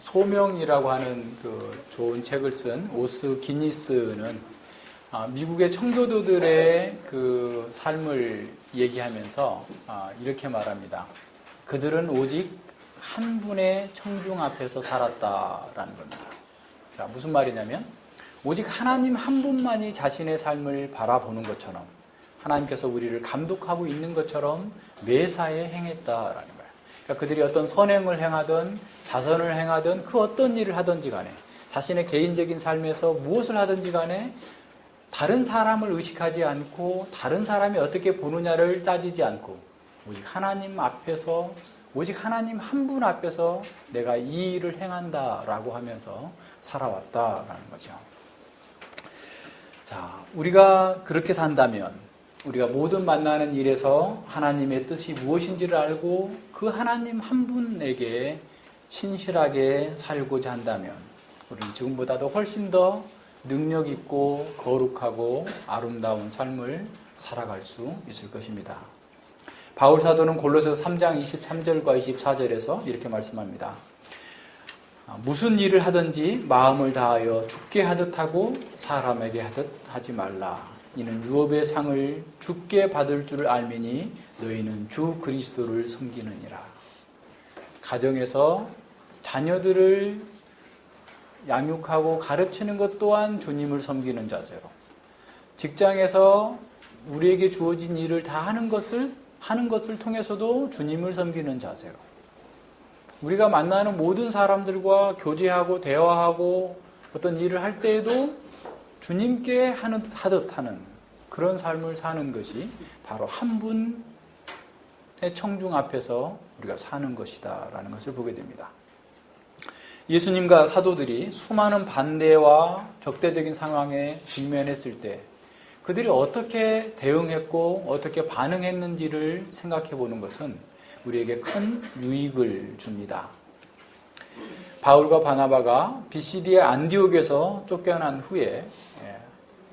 소명이라고 하는 그 좋은 책을 쓴 오스 기니스는 미국의 청교도들의 그 삶을 얘기하면서 이렇게 말합니다. 그들은 오직 한 분의 청중 앞에서 살았다라는 겁니다. 자, 무슨 말이냐면 오직 하나님 한 분만이 자신의 삶을 바라보는 것처럼 하나님께서 우리를 감독하고 있는 것처럼 매사에 행했다라는 거예요. 그러니까 그들이 어떤 선행을 행하든 자선을 행하든 그 어떤 일을 하든지 간에 자신의 개인적인 삶에서 무엇을 하든지 간에 다른 사람을 의식하지 않고 다른 사람이 어떻게 보느냐를 따지지 않고 오직 하나님 앞에서 오직 하나님 한 분 앞에서 내가 이 일을 행한다라고 하면서 살아왔다라는 거죠. 자, 우리가 그렇게 산다면 우리가 모든 만나는 일에서 하나님의 뜻이 무엇인지를 알고 그 하나님 한 분에게 신실하게 살고자 한다면 우리는 지금보다도 훨씬 더 능력 있고 거룩하고 아름다운 삶을 살아갈 수 있을 것입니다. 바울 사도는 골로새서 3장 23절과 24절에서 이렇게 말씀합니다. 무슨 일을 하든지 마음을 다하여 주께 하듯 하고 사람에게 하듯 하지 말라. 이는 유업의 상을 주께 받을 줄 알미니 너희는 주 그리스도를 섬기느니라. 가정에서 자녀들을 양육하고 가르치는 것 또한 주님을 섬기는 자세로, 직장에서 우리에게 주어진 일을 다 하는 것을 통해서도 주님을 섬기는 자세로, 우리가 만나는 모든 사람들과 교제하고 대화하고 어떤 일을 할 때에도 주님께 하듯 하는 그런 삶을 사는 것이 바로 한 분의 청중 앞에서 우리가 사는 것이다라는 것을 보게 됩니다. 예수님과 사도들이 수많은 반대와 적대적인 상황에 직면했을 때 그들이 어떻게 대응했고 어떻게 반응했는지를 생각해 보는 것은 우리에게 큰 유익을 줍니다. 바울과 바나바가 비시디의 안디옥에서 쫓겨난 후에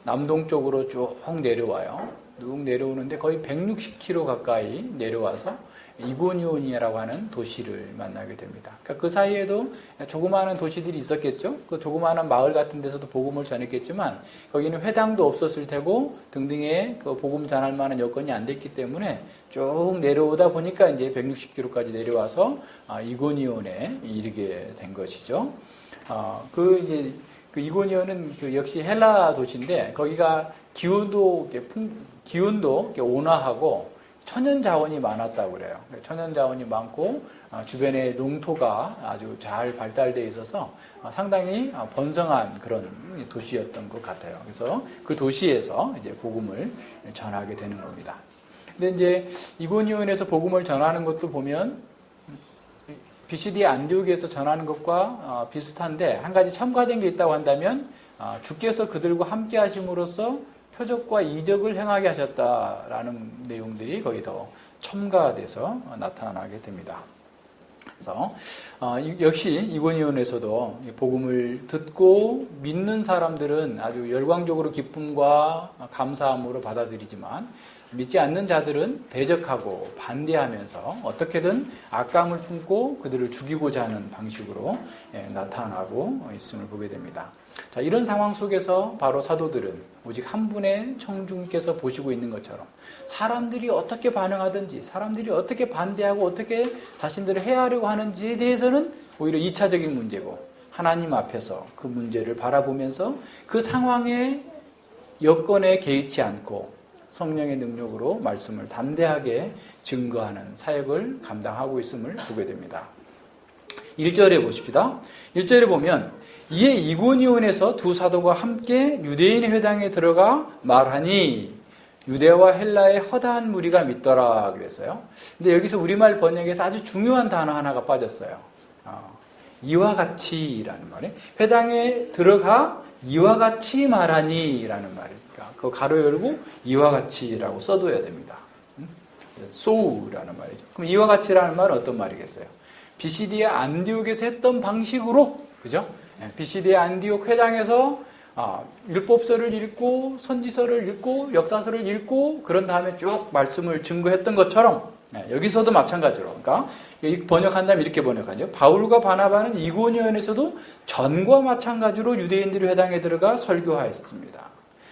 남동쪽으로 쭉 내려와요. 쭉 내려오는데 거의 160km 가까이 내려와서 이고니온이라고 하는 도시를 만나게 됩니다. 그러니까 그 사이에도 조그마한 도시들이 있었겠죠. 그 조그마한 마을 같은 데서도 복음을 전했겠지만 거기는 회당도 없었을 테고 등등의 그 복음 전할 만한 여건이 안 됐기 때문에 쭉 내려오다 보니까 이제 160km까지 내려와서 이고니온에 이르게 된 것이죠. 그 이고니온은 역시 헬라 도시인데 거기가 기온도 온화하고 천연 자원이 많았다고 그래요. 천연 자원이 많고 주변에 농토가 아주 잘 발달되어 있어서 상당히 번성한 그런 도시였던 것 같아요. 그래서 그 도시에서 이제 복음을 전하게 되는 겁니다. 근데 이제 이고니온에서 복음을 전하는 것도 보면 비시디 안디옥에서 전하는 것과 비슷한데 한 가지 첨가된 게 있다고 한다면 주께서 그들과 함께 하심으로써 표적과 이적을 행하게 하셨다라는 내용들이 거의 더 첨가돼서 나타나게 됩니다. 그래서 역시 이고니온에서도 복음을 듣고 믿는 사람들은 아주 열광적으로 기쁨과 감사함으로 받아들이지만 믿지 않는 자들은 대적하고 반대하면서 어떻게든 악감을 품고 그들을 죽이고자 하는 방식으로 나타나고 있음을 보게 됩니다. 자, 이런 상황 속에서 바로 사도들은 오직 한 분의 청중께서 보시고 있는 것처럼 사람들이 어떻게 반응하든지 사람들이 어떻게 반대하고 어떻게 자신들을 해하려고 하는지에 대해서는 오히려 2차적인 문제고 하나님 앞에서 그 문제를 바라보면서 그 상황의 여건에 개의치 않고 성령의 능력으로 말씀을 담대하게 증거하는 사역을 감당하고 있음을 보게 됩니다. 1절에 보십시다. 1절에 보면 이에 이고니온에서 두 사도가 함께 유대인의 회당에 들어가 말하니 유대와 헬라의 허다한 무리가 믿더라 그랬어요. 근데 여기서 우리말 번역에서 아주 중요한 단어 하나가 빠졌어요. 이와 같이라는 말이에요. 회당에 들어가 이와 같이 말하니라는 말이니까 그 가로 열고 이와 같이라고 써둬야 됩니다. 소우라는 말이죠. 그럼 이와 같이라는 말은 어떤 말이겠어요? 비시디의 안디옥에서 했던 방식으로, 그죠? 비시디의 안디옥 회당에서 율법서를 읽고 선지서를 읽고 역사서를 읽고 그런 다음에 쭉 말씀을 증거했던 것처럼 여기서도 마찬가지로. 그러니까 번역한다면 이렇게 번역하죠. 바울과 바나바는 이고니온에서도 전과 마찬가지로 유대인들의 회당에 들어가 설교하였습니다.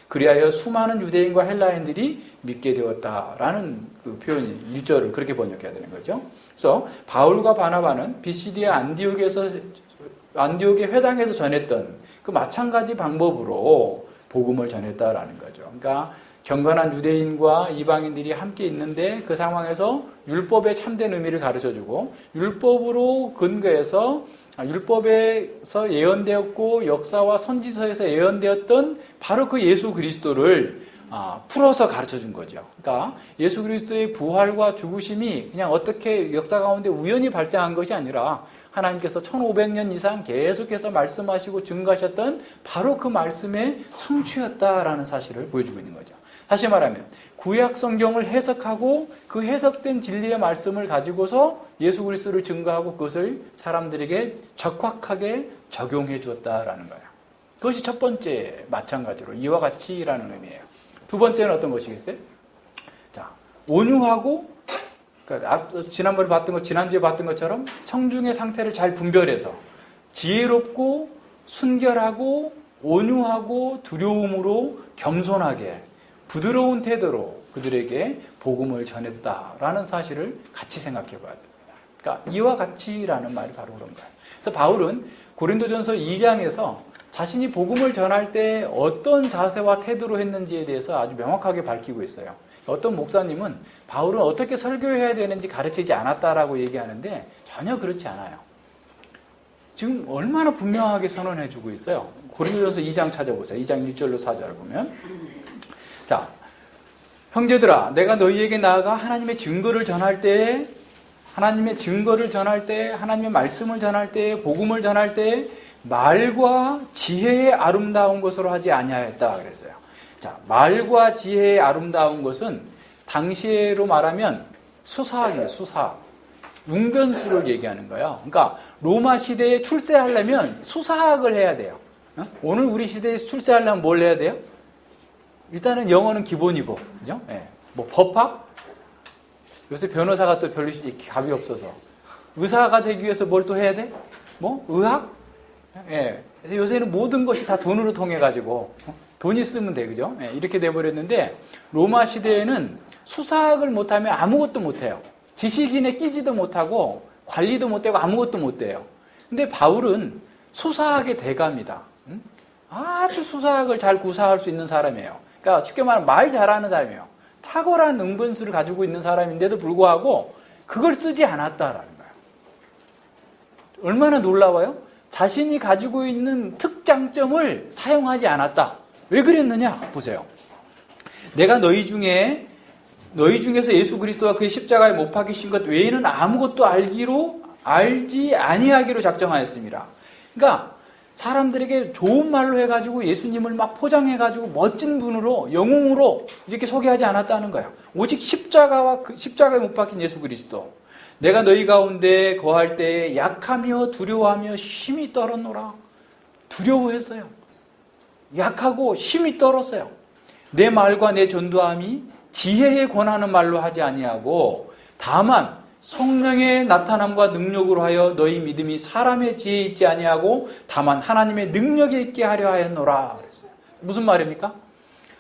그리하여 수많은 유대인과 헬라인들이 믿게 되었다라는 그 표현이 1절을 그렇게 번역해야 되는 거죠. 그래서 바울과 바나바는 비시디아 안디옥의 회당에서 전했던 그 마찬가지 방법으로 복음을 전했다라는 거죠. 그러니까 경건한 유대인과 이방인들이 함께 있는데 그 상황에서 율법의 참된 의미를 가르쳐주고 율법으로 근거해서 율법에서 예언되었고 역사와 선지서에서 예언되었던 바로 그 예수 그리스도를 풀어서 가르쳐준 거죠. 그러니까 예수 그리스도의 부활과 죽으심이 그냥 어떻게 역사 가운데 우연히 발생한 것이 아니라 하나님께서 1500년 이상 계속해서 말씀하시고 증거하셨던 바로 그 말씀의 성취였다라는 사실을 보여주고 있는 거죠. 다시 말하면 구약 성경을 해석하고 그 해석된 진리의 말씀을 가지고서 예수 그리스도를 증거하고 그것을 사람들에게 적확하게 적용해 주었다라는 거예요. 그것이 첫 번째 마찬가지로 이와 같이라는 의미예요. 두 번째는 어떤 것이겠어요? 자, 온유하고 그러니까 지난주에 봤던 것처럼 성중의 상태를 잘 분별해서 지혜롭고 순결하고 온유하고 두려움으로 겸손하게 부드러운 태도로 그들에게 복음을 전했다라는 사실을 같이 생각해 봐야 됩니다. 그러니까 이와 같이라는 말이 바로 그런 거예요. 그래서 바울은 고린도전서 2장에서 자신이 복음을 전할 때 어떤 자세와 태도로 했는지에 대해서 아주 명확하게 밝히고 있어요. 어떤 목사님은 바울은 어떻게 설교해야 되는지 가르치지 않았다라고 얘기하는데 전혀 그렇지 않아요. 지금 얼마나 분명하게 선언해 주고 있어요. 고린도전서 2장 찾아보세요. 2장 1절로 4절 보면 자, 형제들아, 내가 너희에게 나아가 하나님의 증거를 전할 때, 하나님의 말씀을 전할 때, 복음을 전할 때 말과 지혜의 아름다운 것으로 하지 아니하였다 그랬어요. 자, 말과 지혜의 아름다운 것은 당시로 말하면 수사학이에요. 수사학. 웅변수를 얘기하는 거예요. 그러니까 로마 시대에 출세하려면 수사학을 해야 돼요. 오늘 우리 시대에 출세하려면 뭘 해야 돼요? 일단은 영어는 기본이고, 그죠? 예. 뭐 법학? 요새 변호사가 또 별로 답이 없어서. 의사가 되기 위해서 뭘 또 해야 돼? 뭐? 의학? 예. 요새는 모든 것이 다 돈으로 통해가지고, 돈 있으면 돼, 그죠? 예. 이렇게 돼버렸는데, 로마 시대에는 수사학을 못하면 아무것도 못해요. 지식인에 끼지도 못하고, 관리도 못되고 아무것도 못돼요. 근데 바울은 수사학의 대가입니다. 아주 수사학을 잘 구사할 수 있는 사람이에요. 그러니까 쉽게 말하면 말 잘하는 사람이에요. 탁월한 응변수를 가지고 있는 사람인데도 불구하고 그걸 쓰지 않았다라는 거예요. 얼마나 놀라워요? 자신이 가지고 있는 특장점을 사용하지 않았다. 왜 그랬느냐? 보세요. 내가 너희 중에서 예수 그리스도와 그의 십자가에 못 박히신 것 외에는 아무것도 알지 아니하기로 작정하였습니다. 그러니까 사람들에게 좋은 말로 해가지고 예수님을 막 포장해가지고 멋진 분으로 영웅으로 이렇게 소개하지 않았다는 거예요. 오직 십자가에 못 박힌 예수 그리스도. 내가 너희 가운데 거할 때 약하며 두려워하며 힘이 떨었노라. 두려워했어요. 약하고 힘이 떨었어요. 내 말과 내 전도함이 지혜에 권하는 말로 하지 아니하고 다만 성령의 나타남과 능력으로 하여 너희 믿음이 사람의 지혜에 있지 아니하고 다만 하나님의 능력에 있게 하려 하였노라 그랬어요. 무슨 말입니까?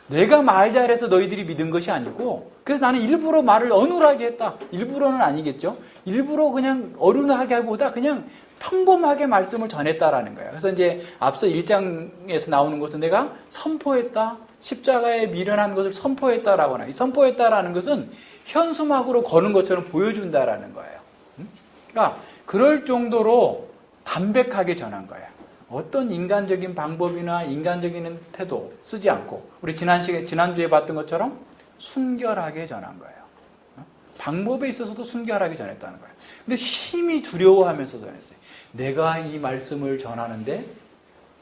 내가 말 잘해서 너희들이 믿은 것이 아니고 그래서 나는 일부러 말을 어눌하게 했다. 일부러는 아니겠죠. 일부러 그냥 어른하게 하기보다 그냥 평범하게 말씀을 전했다라는 거예요. 그래서 이제 앞서 1장에서 나오는 것은 내가 선포했다. 십자가에 미련한 것을 선포했다라고 하나. 이 선포했다라는 것은 현수막으로 거는 것처럼 보여준다라는 거예요. 그러니까 그럴 정도로 담백하게 전한 거예요. 어떤 인간적인 방법이나 인간적인 태도 쓰지 않고 우리 지난주에 봤던 것처럼 순결하게 전한 거예요. 방법에 있어서도 순결하게 전했다는 거예요. 근데 심히 두려워하면서 전했어요. 내가 이 말씀을 전하는데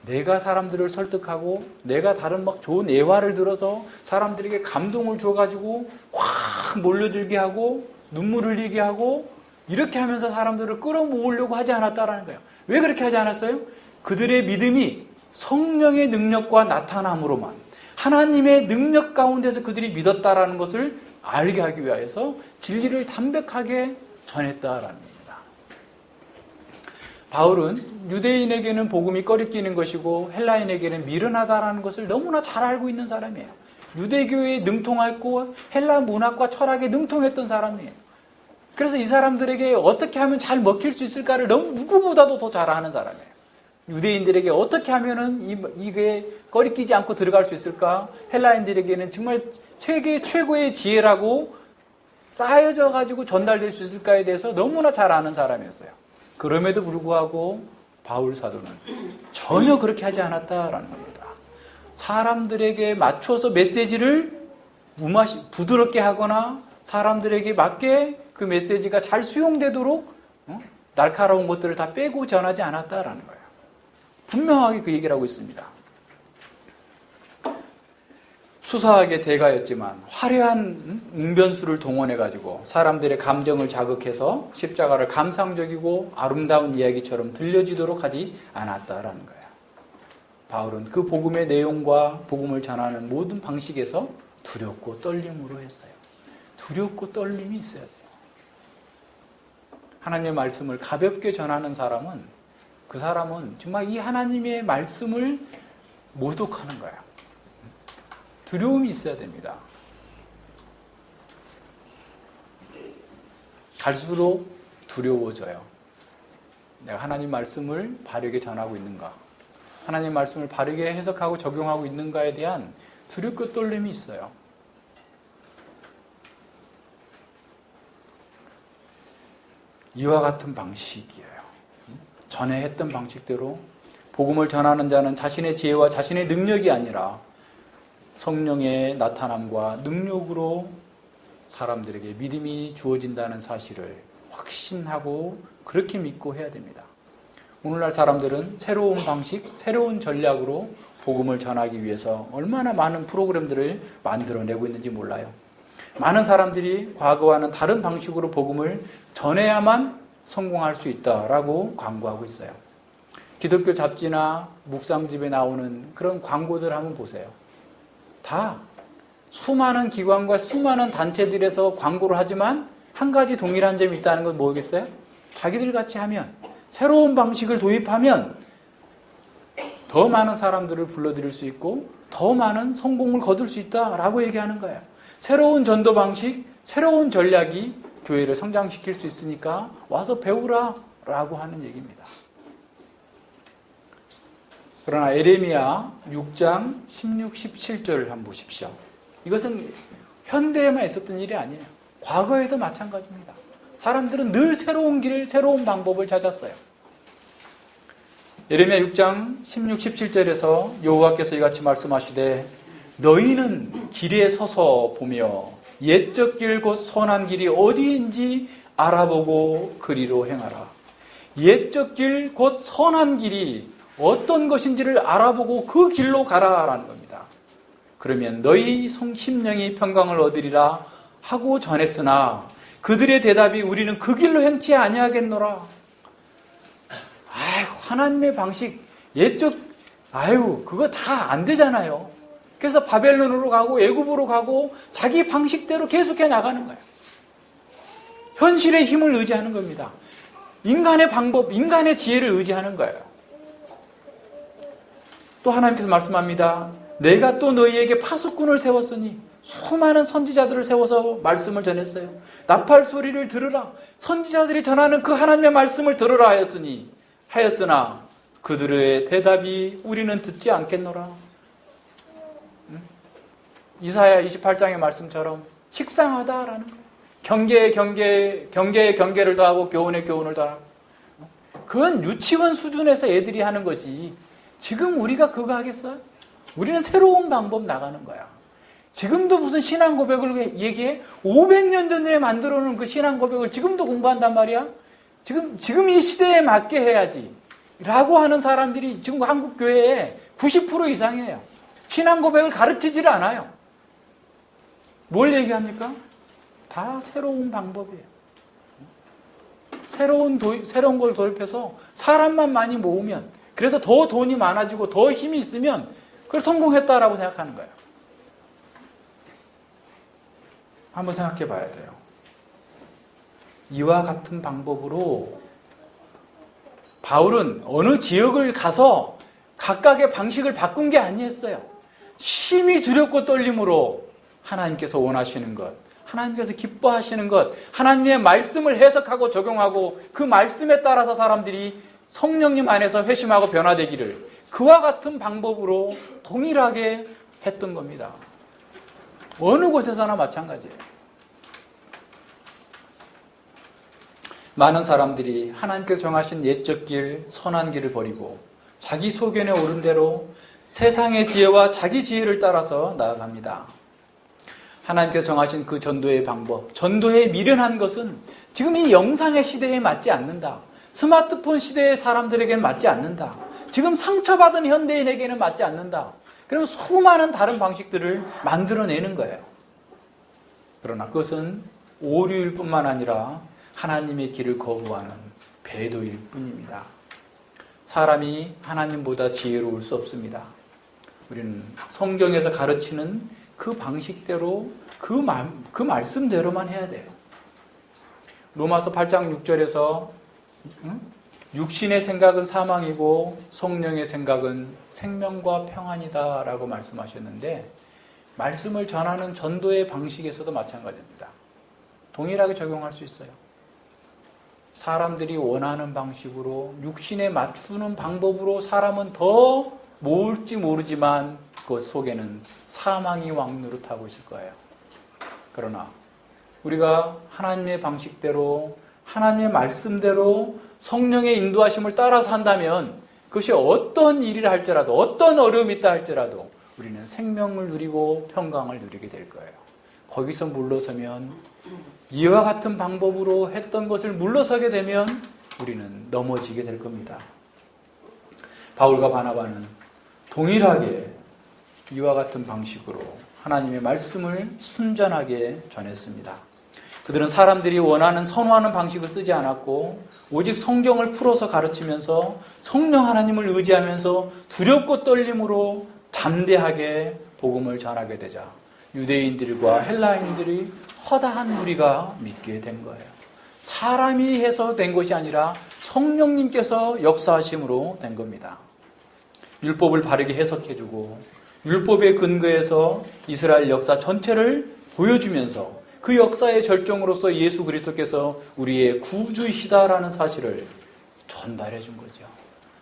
내가 사람들을 설득하고 내가 다른 막 좋은 예화를 들어서 사람들에게 감동을 줘가지고 확 몰려들게 하고 눈물 흘리게 하고 이렇게 하면서 사람들을 끌어모으려고 하지 않았다라는 거예요. 왜 그렇게 하지 않았어요? 그들의 믿음이 성령의 능력과 나타남으로만 하나님의 능력 가운데서 그들이 믿었다라는 것을 알게 하기 위해서 진리를 담백하게 전했다라는 겁니다. 바울은 유대인에게는 복음이 꺼리끼는 것이고 헬라인에게는 미련하다라는 것을 너무나 잘 알고 있는 사람이에요. 유대교에 능통했고 헬라 문학과 철학에 능통했던 사람이에요. 그래서 이 사람들에게 어떻게 하면 잘 먹힐 수 있을까를 너무 누구보다도 더 잘 아는 사람이에요. 유대인들에게 어떻게 하면은 이게 꺼리끼지 않고 들어갈 수 있을까? 헬라인들에게는 정말 세계 최고의 지혜라고 쌓여져 가지고 전달될 수 있을까에 대해서 너무나 잘 아는 사람이었어요. 그럼에도 불구하고 바울 사도는 전혀 그렇게 하지 않았다라는 겁니다. 사람들에게 맞춰서 메시지를 부드럽게 하거나 사람들에게 맞게 그 메시지가 잘 수용되도록 날카로운 것들을 다 빼고 전하지 않았다라는 거예요. 분명하게 그 얘기를 하고 있습니다. 수사하게 대가였지만 화려한 웅변수를 동원해가지고 사람들의 감정을 자극해서 십자가를 감상적이고 아름다운 이야기처럼 들려지도록 하지 않았다라는 거예요. 바울은 그 복음의 내용과 복음을 전하는 모든 방식에서 두렵고 떨림으로 했어요. 두렵고 떨림이 있어야 돼요. 하나님의 말씀을 가볍게 전하는 사람은 그 사람은 정말 이 하나님의 말씀을 모독하는 거예요. 두려움이 있어야 됩니다. 갈수록 두려워져요. 내가 하나님 말씀을 바르게 전하고 있는가? 하나님 말씀을 바르게 해석하고 적용하고 있는가에 대한 두렵고 떨림이 있어요. 이와 같은 방식이에요. 전에 했던 방식대로 복음을 전하는 자는 자신의 지혜와 자신의 능력이 아니라 성령의 나타남과 능력으로 사람들에게 믿음이 주어진다는 사실을 확신하고 그렇게 믿고 해야 됩니다. 오늘날 사람들은 새로운 방식, 새로운 전략으로 복음을 전하기 위해서 얼마나 많은 프로그램들을 만들어내고 있는지 몰라요. 많은 사람들이 과거와는 다른 방식으로 복음을 전해야만 성공할 수 있다라고 광고하고 있어요. 기독교 잡지나 묵상집에 나오는 그런 광고들 한번 보세요. 다 수많은 기관과 수많은 단체들에서 광고를 하지만 한 가지 동일한 점이 있다는 건 뭐겠어요? 자기들 같이 하면, 새로운 방식을 도입하면 더 많은 사람들을 불러들일 수 있고 더 많은 성공을 거둘 수 있다라고 얘기하는 거예요. 새로운 전도 방식, 새로운 전략이 교회를 성장시킬 수 있으니까 와서 배우라 라고 하는 얘기입니다. 그러나 에레미야 6장 16, 17절을 한번 보십시오. 이것은 현대에만 있었던 일이 아니에요. 과거에도 마찬가지입니다. 사람들은 늘 새로운 길, 새로운 방법을 찾았어요. 에레미야 6장 16, 17절에서 여호와께서 이같이 말씀하시되 너희는 길에 서서 보며 옛적 길 곧 선한 길이 어디인지 알아보고 그리로 행하라. 옛적 길 곧 선한 길이 어떤 것인지를 알아보고 그 길로 가라라는 겁니다. 그러면 너희 심령이 평강을 얻으리라 하고 전했으나 그들의 대답이 우리는 그 길로 행치 아니하겠노라. 하나님의 방식 그거 다 안 되잖아요. 그래서 바벨론으로 가고 애굽으로 가고 자기 방식대로 계속해 나가는 거예요. 현실의 힘을 의지하는 겁니다. 인간의 방법, 인간의 지혜를 의지하는 거예요. 또 하나님께서 말씀합니다. 내가 또 너희에게 파수꾼을 세웠으니 수많은 선지자들을 세워서 말씀을 전했어요. 나팔 소리를 들으라. 선지자들이 전하는 그 하나님의 말씀을 들으라 하였으나 그들의 대답이 우리는 듣지 않겠노라. 이사야 28장의 말씀처럼 식상하다라는 거예요. 경계에 경계를 더하고 교훈에 교훈을 더하고. 그건 유치원 수준에서 애들이 하는 것이 지금 우리가 그거 하겠어요? 우리는 새로운 방법 나가는 거야. 지금도 무슨 신앙 고백을 얘기해? 500년 전에 만들어 놓은 그 신앙 고백을 지금도 공부한단 말이야? 지금 이 시대에 맞게 해야지. 라고 하는 사람들이 지금 한국 교회에 90% 이상이에요. 신앙 고백을 가르치지를 않아요. 뭘 얘기합니까? 다 새로운 방법이에요. 새로운 걸 도입해서 사람만 많이 모으면, 그래서 더 돈이 많아지고 더 힘이 있으면 그걸 성공했다라고 생각하는 거예요. 한번 생각해 봐야 돼요. 이와 같은 방법으로 바울은 어느 지역을 가서 각각의 방식을 바꾼 게 아니었어요. 심히 두렵고 떨림으로 하나님께서 원하시는 것, 하나님께서 기뻐하시는 것, 하나님의 말씀을 해석하고 적용하고 그 말씀에 따라서 사람들이 성령님 안에서 회심하고 변화되기를 그와 같은 방법으로 동일하게 했던 겁니다. 어느 곳에서나 마찬가지예요. 많은 사람들이 하나님께서 정하신 옛적 길, 선한 길을 버리고 자기 소견에 오른 대로 세상의 지혜와 자기 지혜를 따라서 나아갑니다. 하나님께서 정하신 그 전도의 방법, 전도에 미련한 것은 지금 이 영상의 시대에 맞지 않는다. 스마트폰 시대의 사람들에게는 맞지 않는다. 지금 상처받은 현대인에게는 맞지 않는다. 그러면 수많은 다른 방식들을 만들어내는 거예요. 그러나 그것은 오류일 뿐만 아니라 하나님의 길을 거부하는 배도일 뿐입니다. 사람이 하나님보다 지혜로울 수 없습니다. 우리는 성경에서 가르치는 그 방식대로 그 말씀대로만 해야 돼요. 로마서 8장 6절에서 육신의 생각은 사망이고 성령의 생각은 생명과 평안이다 라고 말씀하셨는데 말씀을 전하는 전도의 방식에서도 마찬가지입니다. 동일하게 적용할 수 있어요. 사람들이 원하는 방식으로 육신에 맞추는 방법으로 사람은 더 모을지 모르지만 그 속에는 사망이 왕노릇하고 있을 거예요. 그러나 우리가 하나님의 방식대로 하나님의 말씀대로 성령의 인도하심을 따라서 한다면 그것이 어떤 일이라 할지라도 어떤 어려움이 있다 할지라도 우리는 생명을 누리고 평강을 누리게 될 거예요. 거기서 물러서면 이와 같은 방법으로 했던 것을 물러서게 되면 우리는 넘어지게 될 겁니다. 바울과 바나바는 동일하게 이와 같은 방식으로 하나님의 말씀을 순전하게 전했습니다. 그들은 사람들이 원하는 선호하는 방식을 쓰지 않았고 오직 성경을 풀어서 가르치면서 성령 하나님을 의지하면서 두렵고 떨림으로 담대하게 복음을 전하게 되자 유대인들과 헬라인들이 허다한 무리가 믿게 된 거예요. 사람이 해서 된 것이 아니라 성령님께서 역사하심으로 된 겁니다. 율법을 바르게 해석해주고 율법의 근거에서 이스라엘 역사 전체를 보여주면서 그 역사의 절정으로서 예수 그리스도께서 우리의 구주이시다라는 사실을 전달해 준 거죠.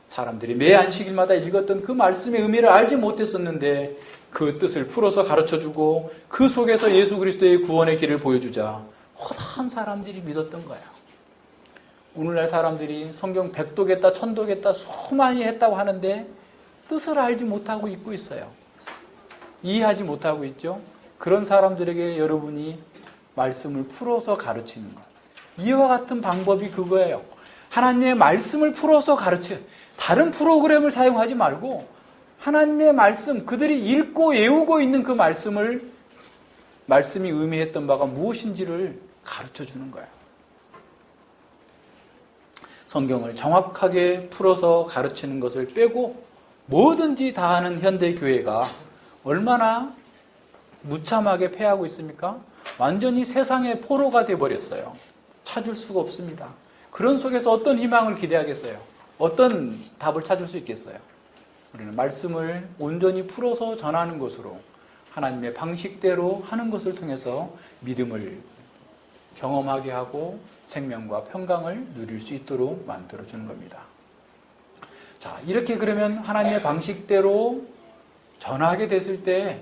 사람들이 매 안식일마다 읽었던 그 말씀의 의미를 알지 못했었는데 그 뜻을 풀어서 가르쳐주고 그 속에서 예수 그리스도의 구원의 길을 보여주자 허다한 사람들이 믿었던 거예요. 오늘날 사람들이 성경 100도겠다 1000도겠다 수많이 했다고 하는데 뜻을 알지 못하고 있고 있어요. 이해하지 못하고 있죠. 그런 사람들에게 여러분이 말씀을 풀어서 가르치는 것. 이와 같은 방법이 그거예요. 하나님의 말씀을 풀어서 가르쳐요. 다른 프로그램을 사용하지 말고 하나님의 말씀, 그들이 읽고 외우고 있는 그 말씀이 의미했던 바가 무엇인지를 가르쳐주는 거예요. 성경을 정확하게 풀어서 가르치는 것을 빼고 뭐든지 다 하는 현대교회가 얼마나 무참하게 패하고 있습니까? 완전히 세상의 포로가 되어버렸어요. 찾을 수가 없습니다. 그런 속에서 어떤 희망을 기대하겠어요? 어떤 답을 찾을 수 있겠어요? 우리는 말씀을 온전히 풀어서 전하는 것으로 하나님의 방식대로 하는 것을 통해서 믿음을 경험하게 하고 생명과 평강을 누릴 수 있도록 만들어주는 겁니다. 자, 이렇게 그러면 하나님의 방식대로 전하게 됐을 때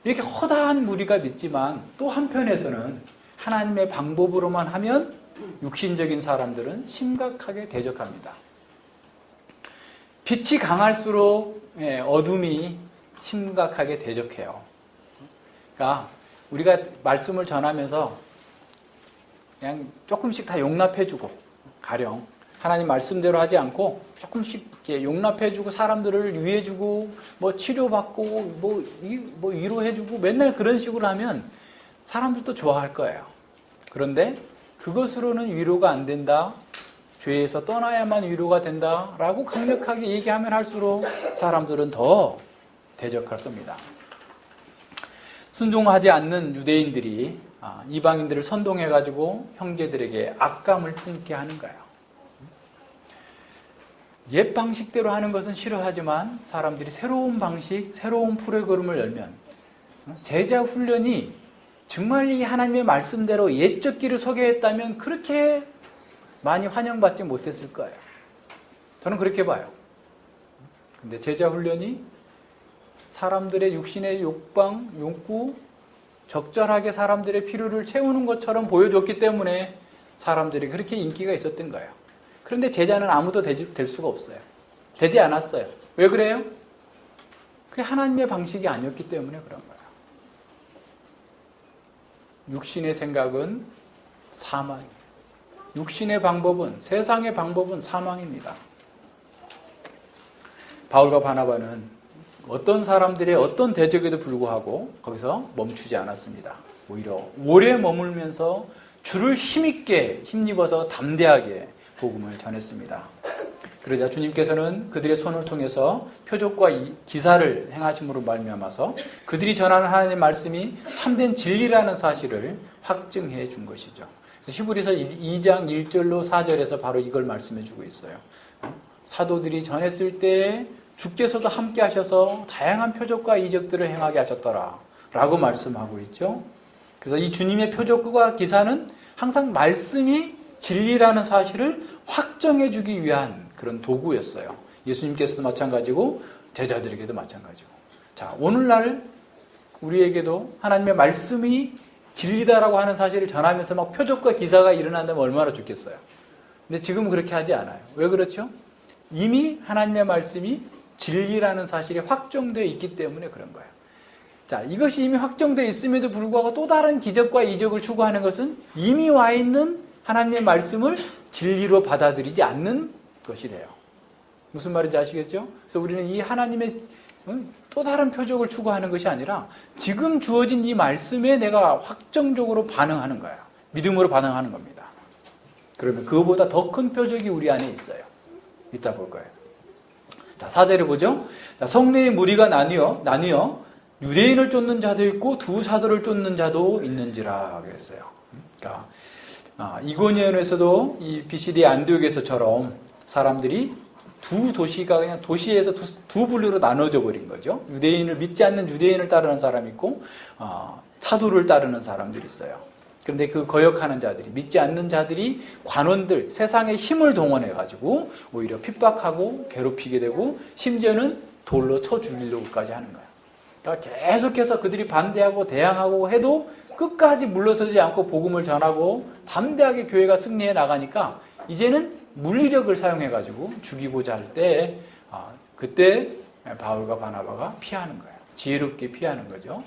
이렇게 허다한 무리가 믿지만 또 한편에서는 하나님의 방법으로만 하면 육신적인 사람들은 심각하게 대적합니다. 빛이 강할수록 어둠이 심각하게 대적해요. 그러니까 우리가 말씀을 전하면서 그냥 조금씩 다 용납해주고 가령 하나님 말씀대로 하지 않고 조금씩 용납해주고 사람들을 위해주고 뭐 치료받고 뭐 위로해주고 맨날 그런 식으로 하면 사람들도 좋아할 거예요. 그런데 그것으로는 위로가 안 된다. 죄에서 떠나야만 위로가 된다라고 강력하게 얘기하면 할수록 사람들은 더 대적할 겁니다. 순종하지 않는 유대인들이 이방인들을 선동해가지고 형제들에게 악감을 품게 하는 거예요. 옛 방식대로 하는 것은 싫어하지만 사람들이 새로운 방식, 새로운 프로그램을 열면 제자 훈련이 정말 이 하나님의 말씀대로 옛적 길을 서게 했다면 그렇게 많이 환영받지 못했을 거예요. 저는 그렇게 봐요. 근데 제자 훈련이 사람들의 육신의 욕방, 욕구, 적절하게 사람들의 필요를 채우는 것처럼 보여줬기 때문에 사람들이 그렇게 인기가 있었던 거예요. 그런데 제자는 아무도 될 수가 없어요. 되지 않았어요. 왜 그래요? 그게 하나님의 방식이 아니었기 때문에 그런 거예요. 육신의 생각은 사망이에요. 육신의 방법은, 세상의 방법은 사망입니다. 바울과 바나바는 어떤 사람들의 어떤 대적에도 불구하고 거기서 멈추지 않았습니다. 오히려 오래 머물면서 주를 힘있게 힘입어서 담대하게 복음을 전했습니다. 그러자 주님께서는 그들의 손을 통해서 표적과 기사를 행하심으로 말미암아서 그들이 전하는 하나님의 말씀이 참된 진리라는 사실을 확증해 준 것이죠. 그래서 히브리서 2장 1절로 4절에서 바로 이걸 말씀해 주고 있어요. 사도들이 전했을 때 주께서도 함께 하셔서 다양한 표적과 이적들을 행하게 하셨더라 라고 말씀하고 있죠. 그래서 이 주님의 표적과 기사는 항상 말씀이 진리라는 사실을 확정해 주기 위한 그런 도구였어요. 예수님께서도 마찬가지고 제자들에게도 마찬가지고. 자, 오늘날 우리에게도 하나님의 말씀이 진리다라고 하는 사실을 전하면서 막 표적과 기사가 일어난다면 얼마나 좋겠어요. 근데 지금은 그렇게 하지 않아요. 왜 그렇죠? 이미 하나님의 말씀이 진리라는 사실이 확정되어 있기 때문에 그런 거예요. 자, 이것이 이미 확정되어 있음에도 불구하고 또 다른 기적과 이적을 추구하는 것은 이미 와 있는 하나님의 말씀을 진리로 받아들이지 않는 것이 돼요. 무슨 말인지 아시겠죠? 그래서 우리는 이 하나님의 또 다른 표적을 추구하는 것이 아니라 지금 주어진 이 말씀에 내가 확정적으로 반응하는 거예요. 믿음으로 반응하는 겁니다. 그러면 그거보다 더 큰 표적이 우리 안에 있어요. 이따 볼 거예요. 자, 4절에 보죠. 자, 성례의 무리가 나뉘어 유대인을 쫓는 자도 있고 두 사도를 쫓는 자도 있는지라 그랬어요. 그러니까 이고니온에서도 이 BCD 안디옥에서처럼 사람들이 두 도시가 그냥 도시에서 두 분류로 나눠져 버린 거죠. 유대인을 믿지 않는 유대인을 따르는 사람이 있고 사도를 따르는 사람들이 있어요. 그런데 그 거역하는 자들이, 믿지 않는 자들이 관원들, 세상의 힘을 동원해가지고 오히려 핍박하고 괴롭히게 되고 심지어는 돌로 쳐 죽이려고까지 하는 거예요. 그러니까 계속해서 그들이 반대하고 대항하고 해도 끝까지 물러서지 않고 복음을 전하고 담대하게 교회가 승리해 나가니까 이제는 물리력을 사용해가지고 죽이고자 할 때 그때 바울과 바나바가 피하는 거예요. 지혜롭게 피하는 거죠.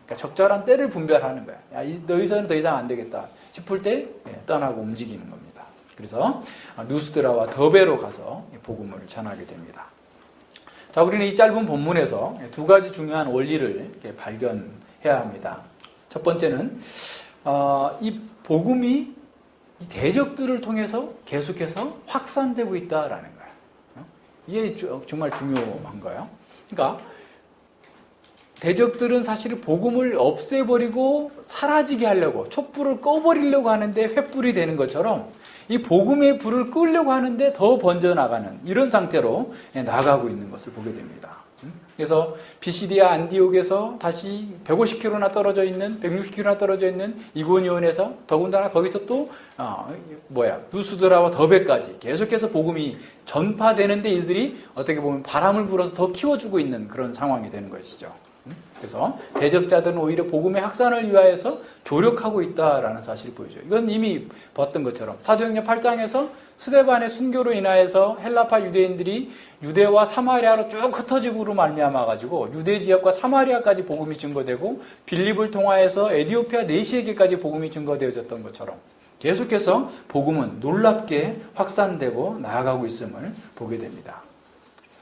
그러니까 적절한 때를 분별하는 거예요. 야, 너희서는 더 이상 안 되겠다 싶을 때 떠나고 움직이는 겁니다. 그래서 누스드라와 더베로 가서 복음을 전하게 됩니다. 자, 우리는 이 짧은 본문에서 두 가지 중요한 원리를 발견해야 합니다. 첫 번째는 이 복음이 이 대적들을 통해서 계속해서 확산되고 있다라는 거예요. 이게 정말 중요한 거예요. 그러니까 대적들은 사실 복음을 없애버리고 사라지게 하려고 촛불을 꺼버리려고 하는데 횃불이 되는 것처럼 이 복음의 불을 끄려고 하는데 더 번져나가는 이런 상태로 나가고 있는 것을 보게 됩니다. 그래서 비시디아 안디옥에서 다시 150km나 떨어져 있는 160km나 떨어져 있는 이고니온에서 더군다나 거기서 또 누스드라와 더베까지 계속해서 복음이 전파되는데 이들이 어떻게 보면 바람을 불어서 더 키워주고 있는 그런 상황이 되는 것이죠. 그래서 대적자들은 오히려 복음의 확산을 위하여서 조력하고 있다라는 사실을 보여줘요. 이건 이미 봤던 것처럼 사도행전 8장에서 스데반의 순교로 인하여서 헬라파 유대인들이 유대와 사마리아로 쭉 흩어짐으로 말미암아가지고 유대 지역과 사마리아까지 복음이 증거되고 빌립을 통하여서 에디오피아 내시에게까지 복음이 증거되어졌던 것처럼 계속해서 복음은 놀랍게 확산되고 나아가고 있음을 보게 됩니다.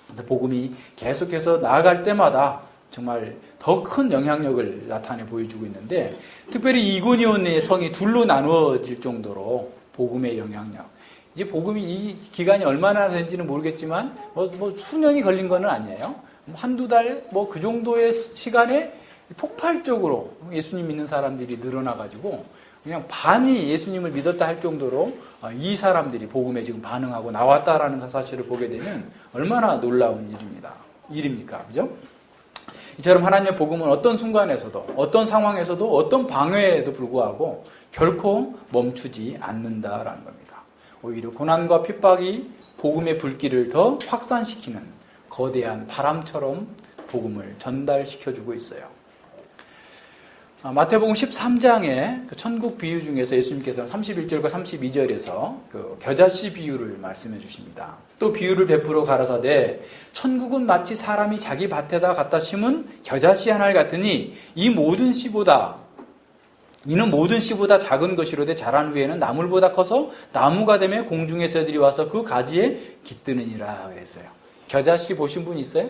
그래서 복음이 계속해서 나아갈 때마다 정말 더 큰 영향력을 나타내 보여주고 있는데 특별히 이고니온의 성이 둘로 나누어질 정도로 복음의 영향력. 이제 복음이 이 기간이 얼마나 된지는 모르겠지만 뭐 수년이 걸린 건 아니에요. 한두 달 그 정도의 시간에 폭발적으로 예수님 믿는 사람들이 늘어나가지고 그냥 반이 예수님을 믿었다 할 정도로 이 사람들이 복음에 지금 반응하고 나왔다라는 사실을 보게 되면 얼마나 놀라운 일입니까? 그죠? 이처럼 하나님의 복음은 어떤 순간에서도, 어떤 상황에서도, 어떤 방해에도 불구하고 결코 멈추지 않는다라는 겁니다. 오히려 고난과 핍박이 복음의 불길을 더 확산시키는 거대한 바람처럼 복음을 전달시켜주고 있어요. 마태복음 13장의 그 천국 비유 중에서 예수님께서는 31절과 32절에서 그 겨자씨 비유를 말씀해 주십니다. 또 비유를 베풀어 가라사대 천국은 마치 사람이 자기 밭에다 갖다 심은 겨자씨 하나를 같으니 이는 모든 씨보다 작은 것이로되 자란 후에는 나물보다 커서 나무가 되며 공중의 새들이 와서 그 가지에 깃드느니라 그랬어요. 겨자씨 보신 분 있어요?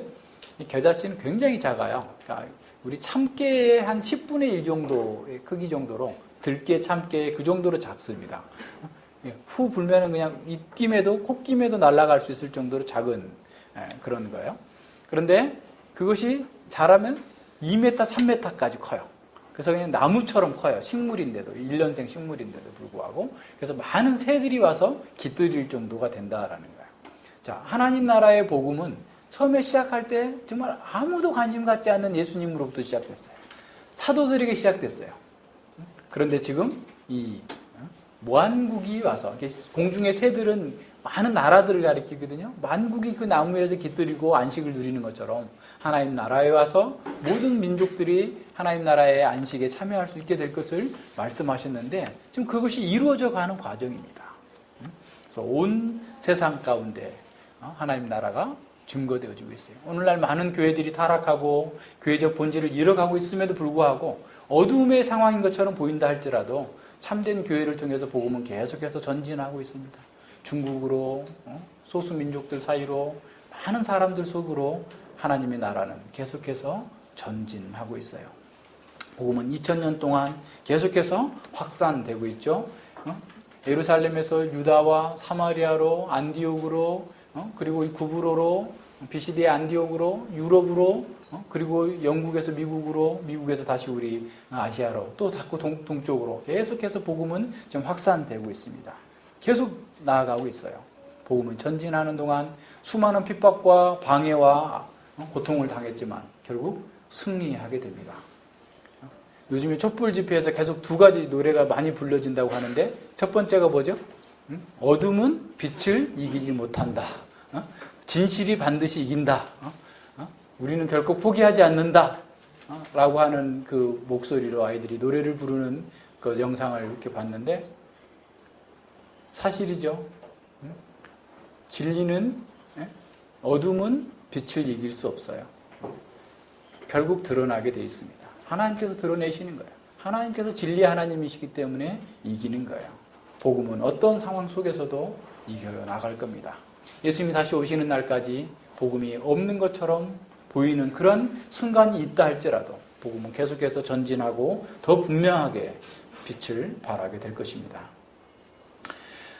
이 겨자씨는 굉장히 작아요. 그러니까 우리 참깨의 한 10분의 1 정도의 크기 정도로 들깨, 참깨 그 정도로 작습니다. 후 불면은 그냥 입김에도 콧김에도 날아갈 수 있을 정도로 작은 그런 거예요. 그런데 그것이 자라면 2m, 3m까지 커요. 그래서 그냥 나무처럼 커요. 식물인데도, 1년생 식물인데도 불구하고. 그래서 많은 새들이 와서 깃들일 정도가 된다라는 거예요. 자, 하나님 나라의 복음은 처음에 시작할 때 정말 아무도 관심 갖지 않는 예수님으로부터 시작됐어요. 사도들에게 시작됐어요. 그런데 지금 이 만국이 와서, 공중의 새들은 많은 나라들을 가리키거든요. 만국이 그 나무에서 깃들이고 안식을 누리는 것처럼 하나님 나라에 와서 모든 민족들이 하나님 나라의 안식에 참여할 수 있게 될 것을 말씀하셨는데 지금 그것이 이루어져 가는 과정입니다. 그래서 온 세상 가운데 하나님 나라가 증거되어지고 있어요. 오늘날 많은 교회들이 타락하고 교회적 본질을 잃어가고 있음에도 불구하고 어두움의 상황인 것처럼 보인다 할지라도 참된 교회를 통해서 복음은 계속해서 전진하고 있습니다. 중국으로, 소수민족들 사이로, 많은 사람들 속으로 하나님의 나라는 계속해서 전진하고 있어요. 복음은 2000년 동안 계속해서 확산되고 있죠. 예루살렘에서 유다와 사마리아로, 안디옥으로, 그리고 이 구브로로, BCD의 안디옥으로, 유럽으로, 그리고 영국에서 미국으로, 미국에서 다시 우리 아시아로, 또 자꾸 동쪽으로 계속해서 복음은 지금 확산되고 있습니다. 계속 나아가고 있어요. 복음은 전진하는 동안 수많은 핍박과 방해와 고통을 당했지만 결국 승리하게 됩니다. 요즘에 촛불 집회에서 계속 두 가지 노래가 많이 불려진다고 하는데 첫 번째가 뭐죠? 어둠은 빛을 이기지 못한다. 진실이 반드시 이긴다. 우리는 결코 포기하지 않는다. 라고 하는 그 목소리로 아이들이 노래를 부르는 그 영상을 이렇게 봤는데 사실이죠. 진리는, 어둠은 빛을 이길 수 없어요. 결국 드러나게 돼 있습니다. 하나님께서 드러내시는 거예요. 하나님께서 진리의 하나님이시기 때문에 이기는 거예요. 복음은 어떤 상황 속에서도 이겨나갈 겁니다. 예수님이 다시 오시는 날까지 복음이 없는 것처럼 보이는 그런 순간이 있다 할지라도 복음은 계속해서 전진하고 더 분명하게 빛을 발하게 될 것입니다.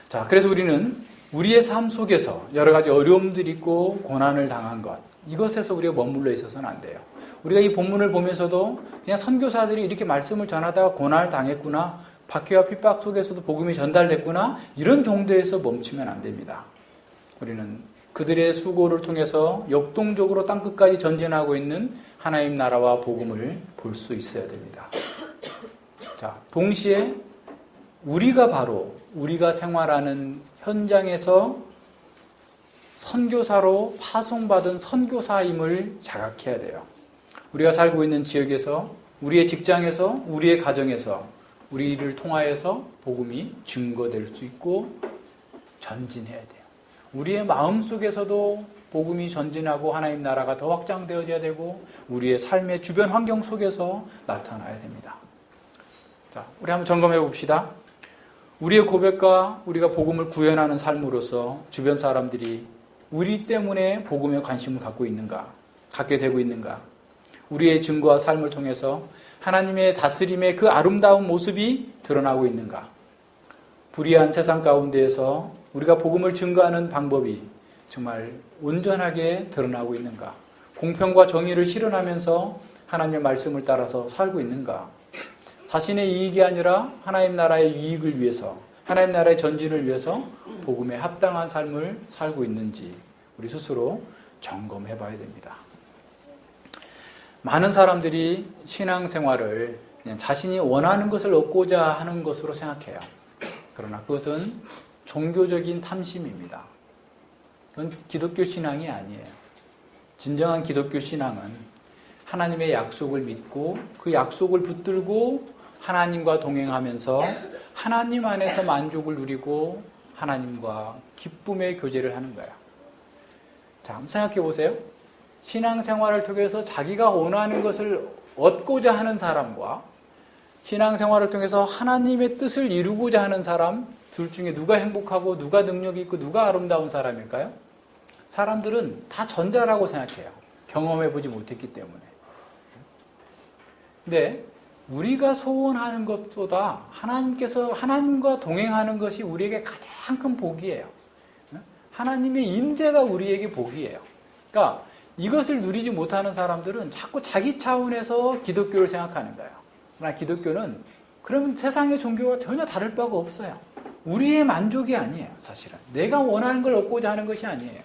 자, 그래서 우리는 우리의 삶 속에서 여러 가지 어려움들이 있고 고난을 당한 것, 이것에서 우리가 머물러 있어서는 안 돼요. 우리가 이 본문을 보면서도 그냥 선교사들이 이렇게 말씀을 전하다가 고난을 당했구나, 박해와 핍박 속에서도 복음이 전달됐구나, 이런 정도에서 멈추면 안 됩니다. 우리는 그들의 수고를 통해서 역동적으로 땅끝까지 전진하고 있는 하나님 나라와 복음을 볼 수 있어야 됩니다. 자, 동시에 우리가 생활하는 현장에서 선교사로 파송받은 선교사임을 자각해야 돼요. 우리가 살고 있는 지역에서, 우리의 직장에서, 우리의 가정에서, 우리를 통하여서 복음이 증거될 수 있고 전진해야 돼요. 우리의 마음속에서도 복음이 전진하고 하나님 나라가 더 확장되어져야 되고 우리의 삶의 주변 환경 속에서 나타나야 됩니다. 자, 우리 한번 점검해 봅시다. 우리의 고백과 우리가 복음을 구현하는 삶으로서 주변 사람들이 우리 때문에 복음에 관심을 갖게 되고 있는가? 우리의 증거와 삶을 통해서 하나님의 다스림의 그 아름다운 모습이 드러나고 있는가? 불의한 세상 가운데에서 우리가 복음을 증거하는 방법이 정말 온전하게 드러나고 있는가? 공평과 정의를 실현하면서 하나님의 말씀을 따라서 살고 있는가? 자신의 이익이 아니라 하나님 나라의 이익을 위해서, 하나님 나라의 전진을 위해서 복음에 합당한 삶을 살고 있는지 우리 스스로 점검해 봐야 됩니다. 많은 사람들이 신앙생활을 그냥 자신이 원하는 것을 얻고자 하는 것으로 생각해요. 그러나 그것은 종교적인 탐심입니다. 그건 기독교 신앙이 아니에요. 진정한 기독교 신앙은 하나님의 약속을 믿고 그 약속을 붙들고 하나님과 동행하면서 하나님 안에서 만족을 누리고 하나님과 기쁨의 교제를 하는 거예요. 자, 한번 생각해 보세요. 신앙생활을 통해서 자기가 원하는 것을 얻고자 하는 사람과 신앙생활을 통해서 하나님의 뜻을 이루고자 하는 사람, 둘 중에 누가 행복하고 누가 능력이 있고 누가 아름다운 사람일까요? 사람들은 다 전자라고 생각해요. 경험해보지 못했기 때문에. 근데 우리가 소원하는 것보다 하나님과 동행하는 것이 우리에게 가장 큰 복이에요. 하나님의 임재가 우리에게 복이에요. 그러니까 이것을 누리지 못하는 사람들은 자꾸 자기 차원에서 기독교를 생각하는 거예요. 그러나 기독교는 그러면 세상의 종교와 전혀 다를 바가 없어요. 우리의 만족이 아니에요, 사실은. 내가 원하는 걸 얻고자 하는 것이 아니에요.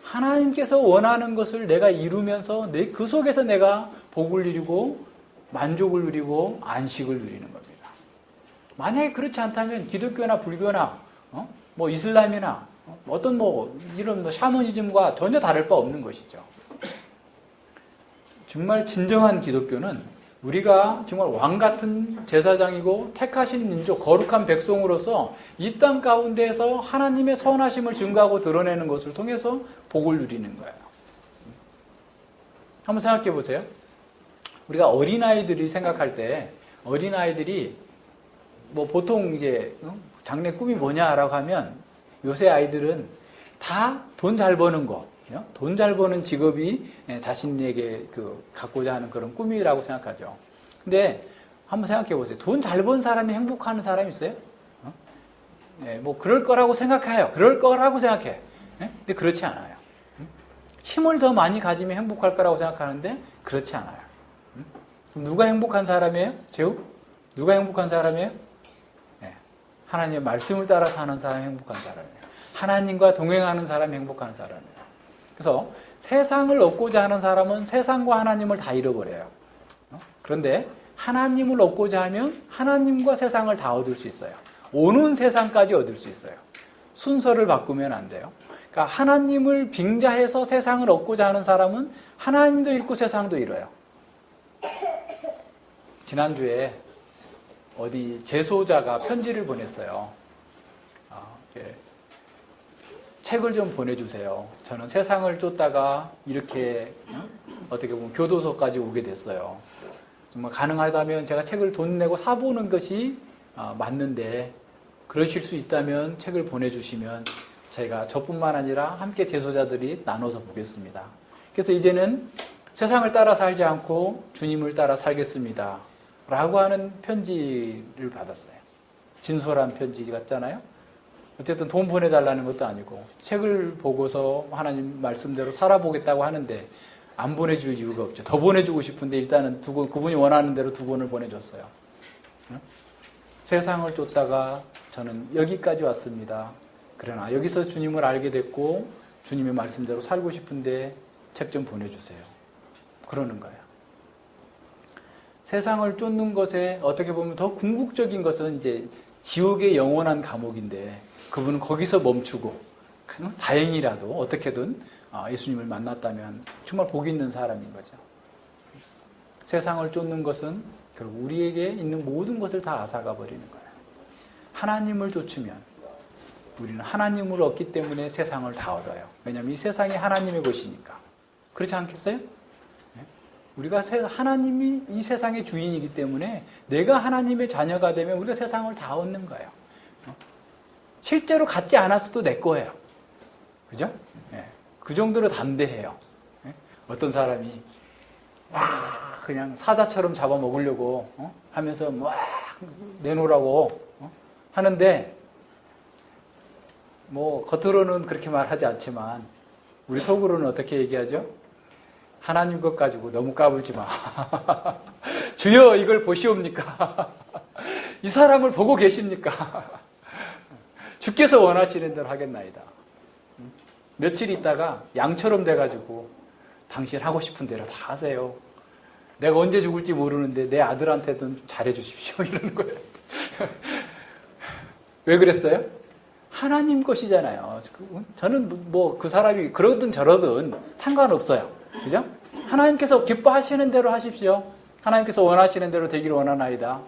하나님께서 원하는 것을 내가 이루면서 그 속에서 내가 복을 누리고 만족을 누리고 안식을 누리는 겁니다. 만약에 그렇지 않다면 기독교나 불교나 뭐 이슬람이나 어떤 이런 샤머니즘과 전혀 다를 바 없는 것이죠. 정말 진정한 기독교는 우리가 정말 왕 같은 제사장이고 택하신 민족, 거룩한 백성으로서 이 땅 가운데에서 하나님의 선하심을 증거하고 드러내는 것을 통해서 복을 누리는 거예요. 한번 생각해 보세요. 우리가 어린아이들이 생각할 때 어린아이들이 보통 이제 장래 꿈이 뭐냐라고 하면 요새 아이들은 다 돈 잘 버는 거, 돈 잘 버는 직업이 자신에게 갖고자 하는 그런 꿈이라고 생각하죠. 근데 한번 생각해 보세요. 돈 잘 번 사람이 행복한 사람이 있어요? 그럴 거라고 생각해요. 그럴 거라고 생각해. 근데 그렇지 않아요. 힘을 더 많이 가지면 행복할 거라고 생각하는데 그렇지 않아요. 그럼 누가 행복한 사람이에요? 제우? 누가 행복한 사람이에요? 하나님의 말씀을 따라 사는 사람이 행복한 사람이에요. 하나님과 동행하는 사람이 행복한 사람이에요. 그래서 세상을 얻고자 하는 사람은 세상과 하나님을 다 잃어버려요. 그런데 하나님을 얻고자 하면 하나님과 세상을 다 얻을 수 있어요. 오는 세상까지 얻을 수 있어요. 순서를 바꾸면 안 돼요. 그러니까 하나님을 빙자해서 세상을 얻고자 하는 사람은 하나님도 잃고 세상도 잃어요. 지난주에 어디 제소자가 편지를 보냈어요. 책을 좀 보내주세요. 저는 세상을 쫓다가 이렇게 어떻게 보면 교도소까지 오게 됐어요. 정말 가능하다면 제가 책을 돈 내고 사보는 것이 맞는데 그러실 수 있다면 책을 보내주시면 저희가 저뿐만 아니라 함께 제소자들이 나눠서 보겠습니다. 그래서 이제는 세상을 따라 살지 않고 주님을 따라 살겠습니다. 라고 하는 편지를 받았어요. 진솔한 편지 같잖아요. 어쨌든 돈 보내달라는 것도 아니고 책을 보고서 하나님 말씀대로 살아보겠다고 하는데 안 보내줄 이유가 없죠. 더 보내주고 싶은데 일단은 그분이 원하는 대로 2권을 보내줬어요. 세상을 쫓다가 저는 여기까지 왔습니다. 그러나 여기서 주님을 알게 됐고 주님의 말씀대로 살고 싶은데 책 좀 보내주세요. 그러는 거예요. 세상을 쫓는 것에 어떻게 보면 더 궁극적인 것은 이제 지옥의 영원한 감옥인데 그분은 거기서 멈추고 다행이라도 어떻게든 예수님을 만났다면 정말 복 있는 사람인 거죠. 세상을 쫓는 것은 결국 우리에게 있는 모든 것을 다 앗아가 버리는 거예요. 하나님을 쫓으면 우리는 하나님을 얻기 때문에 세상을 다 얻어요. 왜냐하면 이 세상이 하나님의 것이니까. 그렇지 않겠어요? 우리가 하나님이 이 세상의 주인이기 때문에 내가 하나님의 자녀가 되면 우리가 세상을 다 얻는 거예요. 실제로 갖지 않았어도 내 거예요. 그죠? 그 정도로 담대해요. 어떤 사람이 그냥 사자처럼 잡아먹으려고 하면서 막 내놓으라고 하는데 겉으로는 그렇게 말하지 않지만 우리 속으로는 어떻게 얘기하죠? 하나님 것 가지고 너무 까불지 마. 주여 이걸 보시옵니까? 이 사람을 보고 계십니까? 주께서 원하시는 대로 하겠나이다. 며칠 있다가 양처럼 돼가지고 당신 하고 싶은 대로 다 하세요. 내가 언제 죽을지 모르는데 내 아들한테든 잘해 주십시오. 이러는 거예요. 왜 그랬어요? 하나님 것이잖아요. 저는 뭐 그 사람이 그러든 저러든 상관없어요. 그죠? 하나님께서 기뻐하시는 대로 하십시오. 하나님께서 원하시는 대로 되기를 원하나이다.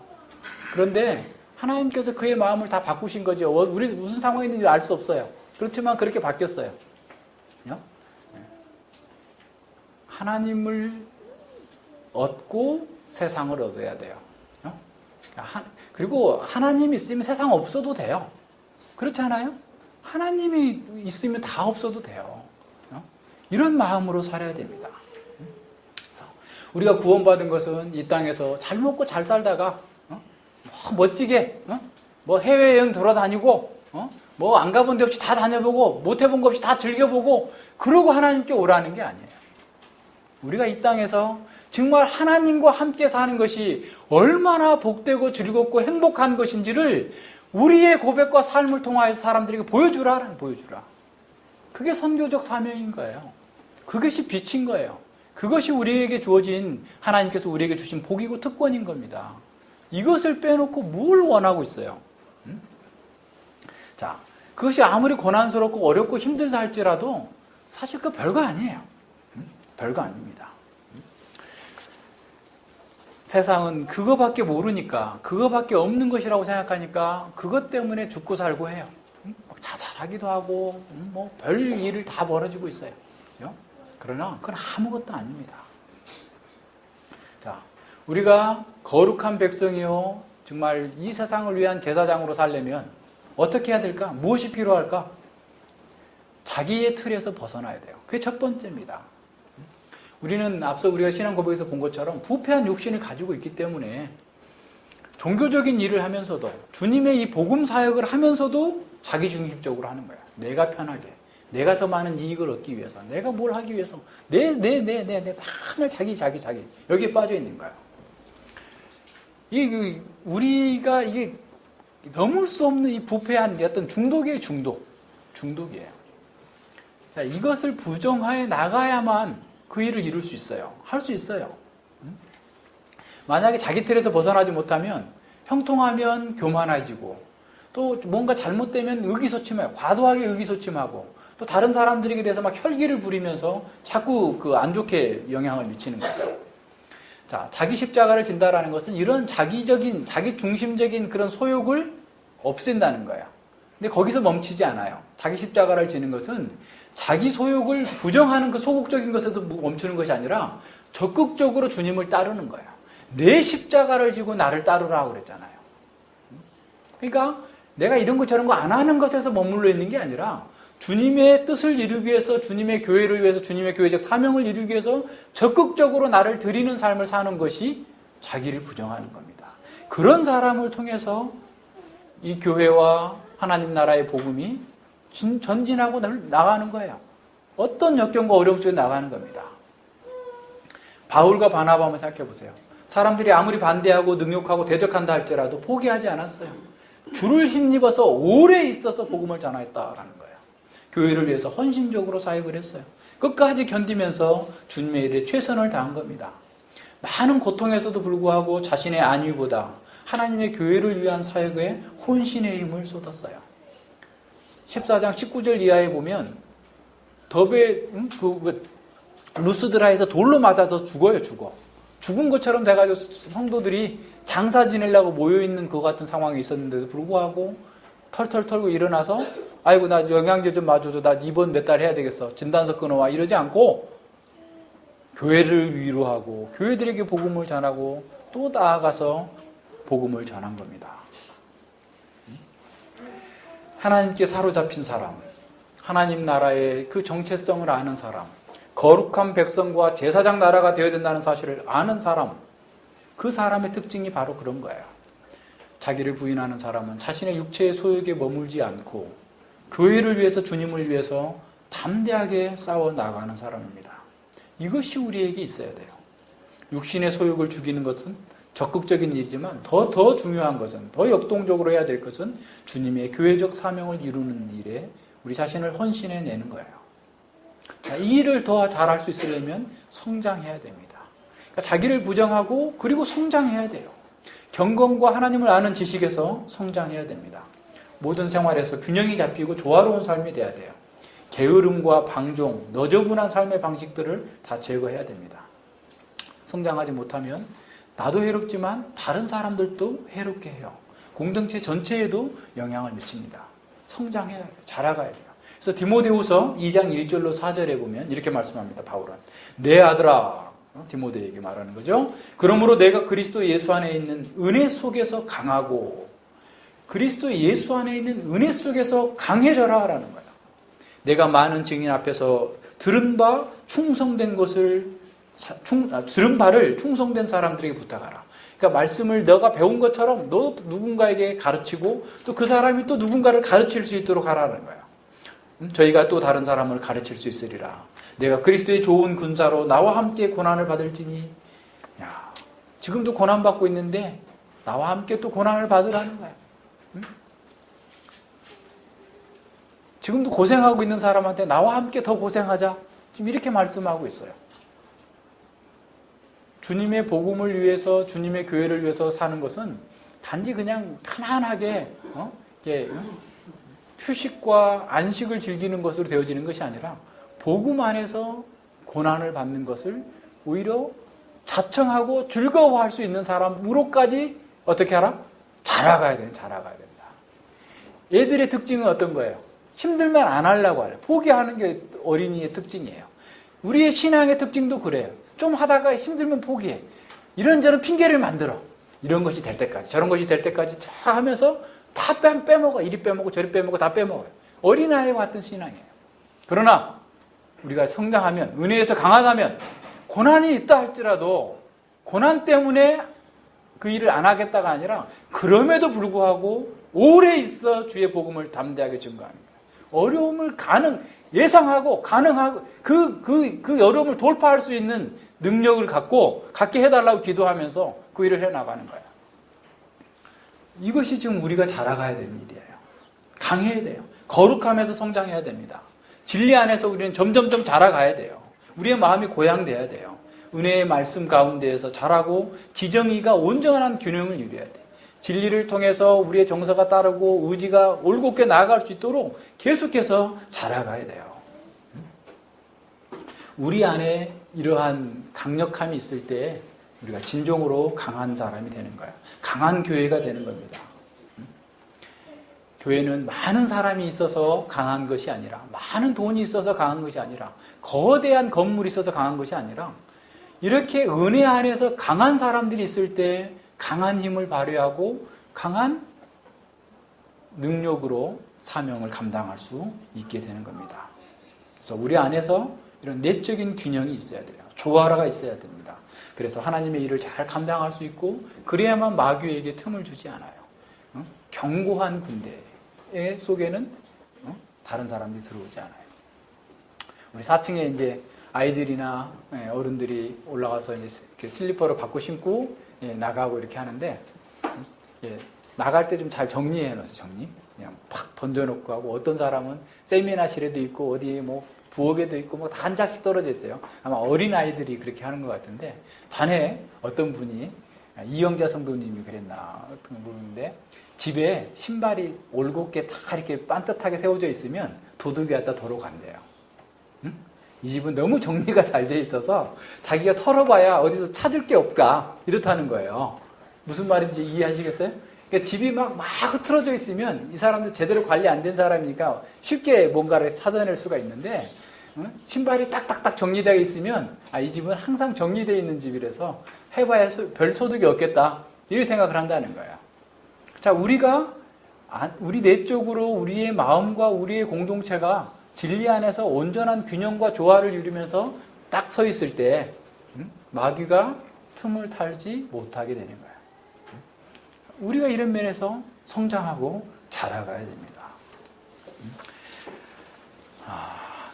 그런데 하나님께서 그의 마음을 다 바꾸신 거죠. 우리 무슨 상황이 있는지 알 수 없어요. 그렇지만 그렇게 바뀌었어요. 하나님을 얻고 세상을 얻어야 돼요. 그리고 하나님이 있으면 세상 없어도 돼요. 그렇지 않아요? 하나님이 있으면 다 없어도 돼요. 이런 마음으로 살아야 됩니다. 그래서 우리가 구원받은 것은 이 땅에서 잘 먹고 잘 살다가 멋지게 뭐 해외여행 돌아다니고 뭐 안 가본 데 없이 다 다녀보고 못 해본 것 없이 다 즐겨보고 그러고 하나님께 오라는 게 아니에요. 우리가 이 땅에서 정말 하나님과 함께 사는 것이 얼마나 복되고 즐겁고 행복한 것인지를 우리의 고백과 삶을 통하여서 사람들에게 보여주라. 그게 선교적 사명인 거예요. 그것이 빛인 거예요. 그것이 우리에게 주어진 하나님께서 우리에게 주신 복이고 특권인 겁니다. 이것을 빼놓고 뭘 원하고 있어요? 자, 그것이 아무리 고난스럽고 어렵고 힘들다 할지라도 사실 그 별거 아니에요. 별거 아닙니다. 세상은 그거밖에 모르니까, 그거밖에 없는 것이라고 생각하니까 그것 때문에 죽고 살고 해요. 자살하기도 하고 뭐 별 일을 다 벌어지고 있어요. 그러나 그건 아무것도 아닙니다. 자, 우리가 거룩한 백성이요 정말 이 세상을 위한 제사장으로 살려면 어떻게 해야 될까? 무엇이 필요할까? 자기의 틀에서 벗어나야 돼요. 그게 첫 번째입니다. 우리는 앞서 우리가 신앙 고백에서 본 것처럼 부패한 육신을 가지고 있기 때문에 종교적인 일을 하면서도 주님의 이 복음 사역을 하면서도 자기중심적으로 하는 거야. 내가 편하게, 내가 더 많은 이익을 얻기 위해서, 내가 뭘 하기 위해서, 맨날 자기 여기에 빠져 있는 거야. 우리가 이게 넘을 수 없는 이 부패한 어떤 중독이에요. 중독이에요. 자, 이것을 부정하여 나가야만 그 일을 이룰 수 있어요. 할 수 있어요. 만약에 자기 틀에서 벗어나지 못하면 형통하면 교만해지고 또 뭔가 잘못되면 의기소침해요. 과도하게 의기소침하고 또 다른 사람들에게 대해서 막 혈기를 부리면서 자꾸 그 안 좋게 영향을 미치는 거죠. 자, 자기 십자가를 진다라는 것은 이런 자기 중심적인 그런 소욕을 없앤다는 거예요. 근데 거기서 멈추지 않아요. 자기 십자가를 지는 것은 자기 소욕을 부정하는 그 소극적인 것에서 멈추는 것이 아니라 적극적으로 주님을 따르는 거예요. 내 십자가를 지고 나를 따르라고 그랬잖아요. 그러니까 내가 이런 거 저런 거 안 하는 것에서 머물러 있는 게 아니라 주님의 뜻을 이루기 위해서, 주님의 교회를 위해서, 주님의 교회적 사명을 이루기 위해서 적극적으로 나를 드리는 삶을 사는 것이 자기를 부정하는 겁니다. 그런 사람을 통해서 이 교회와 하나님 나라의 복음이 전진하고 나가는 거예요. 어떤 역경과 어려움 속에 나가는 겁니다. 바울과 바나바 한번 생각해 보세요. 사람들이 아무리 반대하고 능욕하고 대적한다 할지라도 포기하지 않았어요. 줄을 힘입어서 오래 있어서 복음을 전하였다라는 거예요. 교회를 위해서 헌신적으로 사역을 했어요. 끝까지 견디면서 주님의 일에 최선을 다한 겁니다. 많은 고통에서도 불구하고 자신의 안위보다 하나님의 교회를 위한 사역에 혼신의 힘을 쏟았어요. 14장 19절 이하에 보면 루스드라에서 돌로 맞아서 죽어요. 죽은 것처럼 돼가지고 성도들이 장사 지내려고 모여있는 그 같은 상황이 있었는데도 불구하고 털털 털고 일어나서 아이고 나 영양제 좀 맞아줘, 나 입원 몇 달 해야 되겠어, 진단서 끊어와 이러지 않고 교회를 위로하고 교회들에게 복음을 전하고 또 나아가서 복음을 전한 겁니다. 하나님께 사로잡힌 사람, 하나님 나라의 그 정체성을 아는 사람, 거룩한 백성과 제사장 나라가 되어야 된다는 사실을 아는 사람, 그 사람의 특징이 바로 그런 거예요. 자기를 부인하는 사람은 자신의 육체의 소욕에 머물지 않고 교회를 위해서, 주님을 위해서 담대하게 싸워 나가는 사람입니다. 이것이 우리에게 있어야 돼요. 육신의 소욕을 죽이는 것은 적극적인 일이지만 더 중요한 것은, 더 역동적으로 해야 될 것은 주님의 교회적 사명을 이루는 일에 우리 자신을 헌신해 내는 거예요. 이 일을 더 잘할 수 있으려면 성장해야 됩니다. 그러니까 자기를 부정하고 그리고 성장해야 돼요. 경건과 하나님을 아는 지식에서 성장해야 됩니다. 모든 생활에서 균형이 잡히고 조화로운 삶이 돼야 돼요. 게으름과 방종, 너저분한 삶의 방식들을 다 제거해야 됩니다. 성장하지 못하면 나도 해롭지만 다른 사람들도 해롭게 해요. 공동체 전체에도 영향을 미칩니다. 성장해야 돼요. 자라가야 돼요. 그래서 디모데후서 2장 1절로 4절에 보면 이렇게 말씀합니다. 바울은 내 아들아, 디모데에게 말하는 거죠. 그러므로 내가 그리스도 예수 안에 있는 은혜 속에서 강하고, 그리스도 예수 안에 있는 은혜 속에서 강해져라 라는 거예요. 내가 많은 증인 앞에서 들은 바를 충성된 사람들에게 부탁하라. 그러니까 말씀을 너가 배운 것처럼 너 누군가에게 가르치고 또 그 사람이 또 누군가를 가르칠 수 있도록 하라는 거예요. 저희가 또 다른 사람을 가르칠 수 있으리라. 내가 그리스도의 좋은 군사로 나와 함께 고난을 받을지니, 야, 지금도 고난받고 있는데 나와 함께 또 고난을 받으라는 거예요. 지금도 고생하고 있는 사람한테 나와 함께 더 고생하자. 지금 이렇게 말씀하고 있어요. 주님의 복음을 위해서, 주님의 교회를 위해서 사는 것은 단지 그냥 편안하게 휴식과 안식을 즐기는 것으로 되어지는 것이 아니라 복음 안에서 고난을 받는 것을 오히려 자청하고 즐거워할 수 있는 사람으로까지 어떻게 하라? 자라가야 된다. 애들의 특징은 어떤 거예요? 힘들면 안 하려고 해요. 포기하는 게 어린이의 특징이에요. 우리의 신앙의 특징도 그래요. 좀 하다가 힘들면 포기해. 이런저런 핑계를 만들어. 이런 것이 될 때까지, 저런 것이 될 때까지 다 하면서 다 빼먹어. 이리 빼먹고 저리 빼먹고 다 빼먹어요. 어린아이와 같은 신앙이에요. 그러나 우리가 성장하면, 은혜에서 강하다면, 고난이 있다 할지라도 고난 때문에 그 일을 안 하겠다가 아니라 그럼에도 불구하고 오래 있어 주의 복음을 담대하게 증거하는 거예요. 어려움을 예상하고 가능하고 그 어려움을 돌파할 수 있는 능력을 갖게 해달라고 기도하면서 그 일을 해나가는 거예요. 이것이 지금 우리가 자라가야 되는 일이에요. 강해야 돼요. 거룩함에서 성장해야 됩니다. 진리 안에서 우리는 점점점 자라가야 돼요. 우리의 마음이 고양돼야 돼요. 은혜의 말씀 가운데에서 자라고 지정의가 온전한 균형을 이루어야 돼요. 진리를 통해서 우리의 정서가 따르고 의지가 올곧게 나아갈 수 있도록 계속해서 자라가야 돼요. 우리 안에 이러한 강력함이 있을 때 우리가 진정으로 강한 사람이 되는 거야. 강한 교회가 되는 겁니다. 교회는 많은 사람이 있어서 강한 것이 아니라, 많은 돈이 있어서 강한 것이 아니라, 거대한 건물이 있어서 강한 것이 아니라, 이렇게 은혜 안에서 강한 사람들이 있을 때 강한 힘을 발휘하고 강한 능력으로 사명을 감당할 수 있게 되는 겁니다. 그래서 우리 안에서 이런 내적인 균형이 있어야 돼요. 조화가 있어야 됩니다. 그래서 하나님의 일을 잘 감당할 수 있고, 그래야만 마귀에게 틈을 주지 않아요. 견고한 군대 속에는 다른 사람들이 들어오지 않아요. 우리 4층에 이제 아이들이나 어른들이 올라가서 이제 슬리퍼를 받고 신고 나가고 이렇게 하는데, 나갈 때 좀 잘 정리해 놓으세요. 그냥 팍 던져놓고 가고, 어떤 사람은 세미나실에도 있고 어디 뭐 부엌에도 있고 뭐 다 한 장씩 떨어져 있어요. 아마 어린 아이들이 그렇게 하는 것 같은데, 전에 어떤 분이, 이영자 성도님이 그랬나 모르는데, 집에 신발이 올곧게 다 이렇게 반듯하게 세워져 있으면 도둑이 왔다 덜어 간대요. 응? 이 집은 너무 정리가 잘 돼 있어서 자기가 털어봐야 어디서 찾을 게 없다, 이렇다는 거예요. 무슨 말인지 이해하시겠어요? 그러니까 집이 막 흐트러져 있으면 이 사람도 제대로 관리 안 된 사람이니까 쉽게 뭔가를 찾아낼 수가 있는데, 신발이 딱딱딱 정리되어 있으면 이 집은 항상 정리되어 있는 집이라서 해봐야 별 소득이 없겠다, 이렇게 생각을 한다는 거예요. 자, 우리 내적으로 우리의 마음과 우리의 공동체가 진리 안에서 온전한 균형과 조화를 이루면서 딱 서 있을 때 마귀가 틈을 타지 못하게 되는 거예요. 우리가 이런 면에서 성장하고 자라가야 됩니다.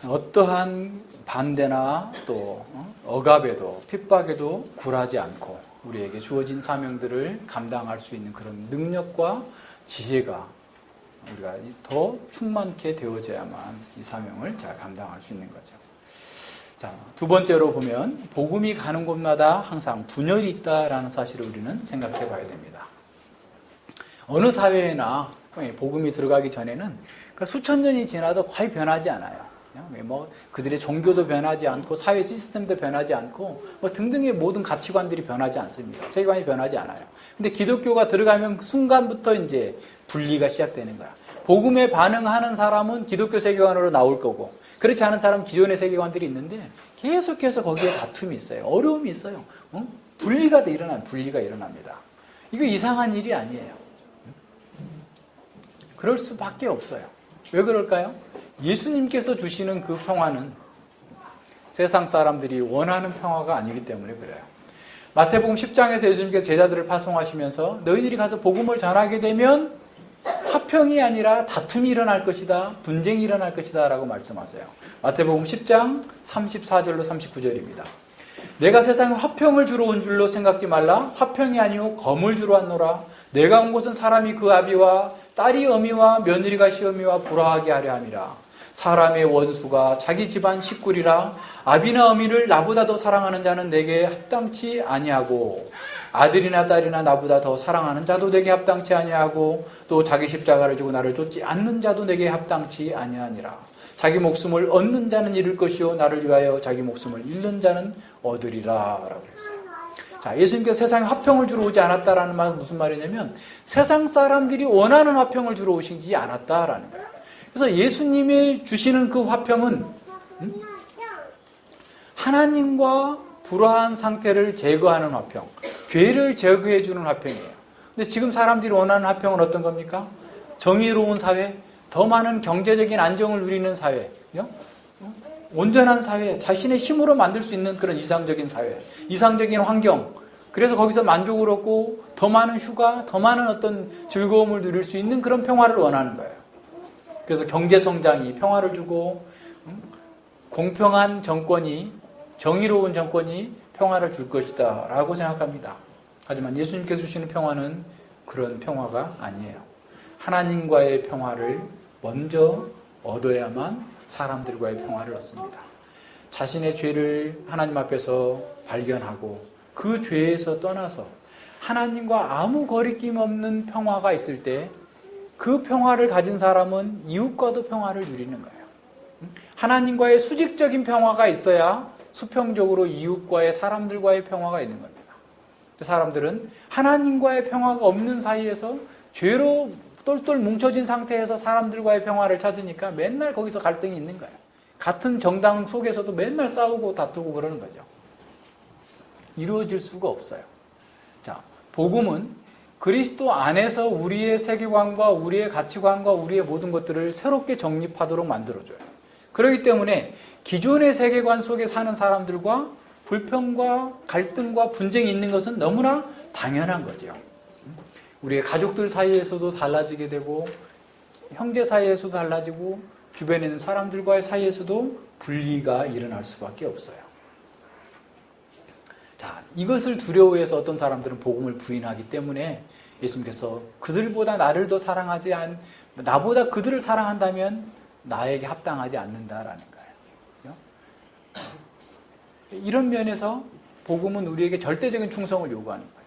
어떠한 반대나 또 억압에도 핍박에도 굴하지 않고 우리에게 주어진 사명들을 감당할 수 있는 그런 능력과 지혜가 우리가 더 충만케 되어져야만 이 사명을 잘 감당할 수 있는 거죠. 자, 두 번째로 보면 복음이 가는 곳마다 항상 분열이 있다라는 사실을 우리는 생각해 봐야 됩니다. 어느 사회나 복음이 들어가기 전에는 수천 년이 지나도 거의 변하지 않아요. 뭐 그들의 종교도 변하지 않고 사회 시스템도 변하지 않고 뭐 등등의 모든 가치관들이 변하지 않습니다. 세계관이 변하지 않아요. 근데 기독교가 들어가면 그 순간부터 이제 분리가 시작되는 거야. 복음에 반응하는 사람은 기독교 세계관으로 나올 거고 그렇지 않은 사람은 기존의 세계관들이 있는데 계속해서 거기에 다툼이 있어요. 어려움이 있어요. 분리가 일어납니다. 이거 이상한 일이 아니에요. 그럴 수밖에 없어요. 왜 그럴까요? 예수님께서 주시는 그 평화는 세상 사람들이 원하는 평화가 아니기 때문에 그래요. 마태복음 10장에서 예수님께서 제자들을 파송하시면서 너희들이 가서 복음을 전하게 되면 화평이 아니라 다툼이 일어날 것이다, 분쟁이 일어날 것이다 라고 말씀하세요. 마태복음 10장 34절로 39절입니다. 내가 세상에 화평을 주러 온 줄로 생각지 말라. 화평이 아니오 검을 주러 왔노라. 내가 온 곳은 사람이 그 아비와 딸이 어미와 며느리가 시어미와 불화하게 하려 함이라. 사람의 원수가 자기 집안 식구리라. 아비나 어미를 나보다 더 사랑하는 자는 내게 합당치 아니하고 아들이나 딸이나 나보다 더 사랑하는 자도 내게 합당치 아니하고 또 자기 십자가를 지고 나를 쫓지 않는 자도 내게 합당치 아니하니라. 자기 목숨을 얻는 자는 잃을 것이요 나를 위하여 자기 목숨을 잃는 자는 얻으리라 라고 했어요. 자, 예수님께서 세상에 화평을 주러 오지 않았다라는 말은 무슨 말이냐면 세상 사람들이 원하는 화평을 주러 오시지 않았다라는 거예요. 그래서 예수님이 주시는 그 화평은 하나님과 불화한 상태를 제거하는 화평, 죄를 제거해 주는 화평이에요. 근데 지금 사람들이 원하는 화평은 어떤 겁니까? 정의로운 사회, 더 많은 경제적인 안정을 누리는 사회, 온전한 사회, 자신의 힘으로 만들 수 있는 그런 이상적인 사회, 이상적인 환경, 그래서 거기서 만족을 얻고 더 많은 휴가, 더 많은 어떤 즐거움을 누릴 수 있는 그런 평화를 원하는 거예요. 그래서 경제성장이 평화를 주고 공평한 정권이, 정의로운 정권이 평화를 줄 것이다 라고 생각합니다. 하지만 예수님께서 주시는 평화는 그런 평화가 아니에요. 하나님과의 평화를 먼저 얻어야만 사람들과의 평화를 얻습니다. 자신의 죄를 하나님 앞에서 발견하고 그 죄에서 떠나서 하나님과 아무 거리낌 없는 평화가 있을 때 그 평화를 가진 사람은 이웃과도 평화를 누리는 거예요. 하나님과의 수직적인 평화가 있어야 수평적으로 이웃과의 사람들과의 평화가 있는 겁니다. 사람들은 하나님과의 평화가 없는 사이에서 죄로 똘똘 뭉쳐진 상태에서 사람들과의 평화를 찾으니까 맨날 거기서 갈등이 있는 거예요. 같은 정당 속에서도 맨날 싸우고 다투고 그러는 거죠. 이루어질 수가 없어요. 자, 복음은 그리스도 안에서 우리의 세계관과 우리의 가치관과 우리의 모든 것들을 새롭게 정립하도록 만들어줘요. 그렇기 때문에 기존의 세계관 속에 사는 사람들과 불평과 갈등과 분쟁이 있는 것은 너무나 당연한 거죠. 우리의 가족들 사이에서도 달라지게 되고 형제 사이에서도 달라지고 주변에 있는 사람들과의 사이에서도 분리가 일어날 수밖에 없어요. 자, 이것을 두려워해서 어떤 사람들은 복음을 부인하기 때문에 예수님께서 그들보다 나를 더 사랑하지 나보다 그들을 사랑한다면 나에게 합당하지 않는다라는 거예요. 이런 면에서 복음은 우리에게 절대적인 충성을 요구하는 거예요.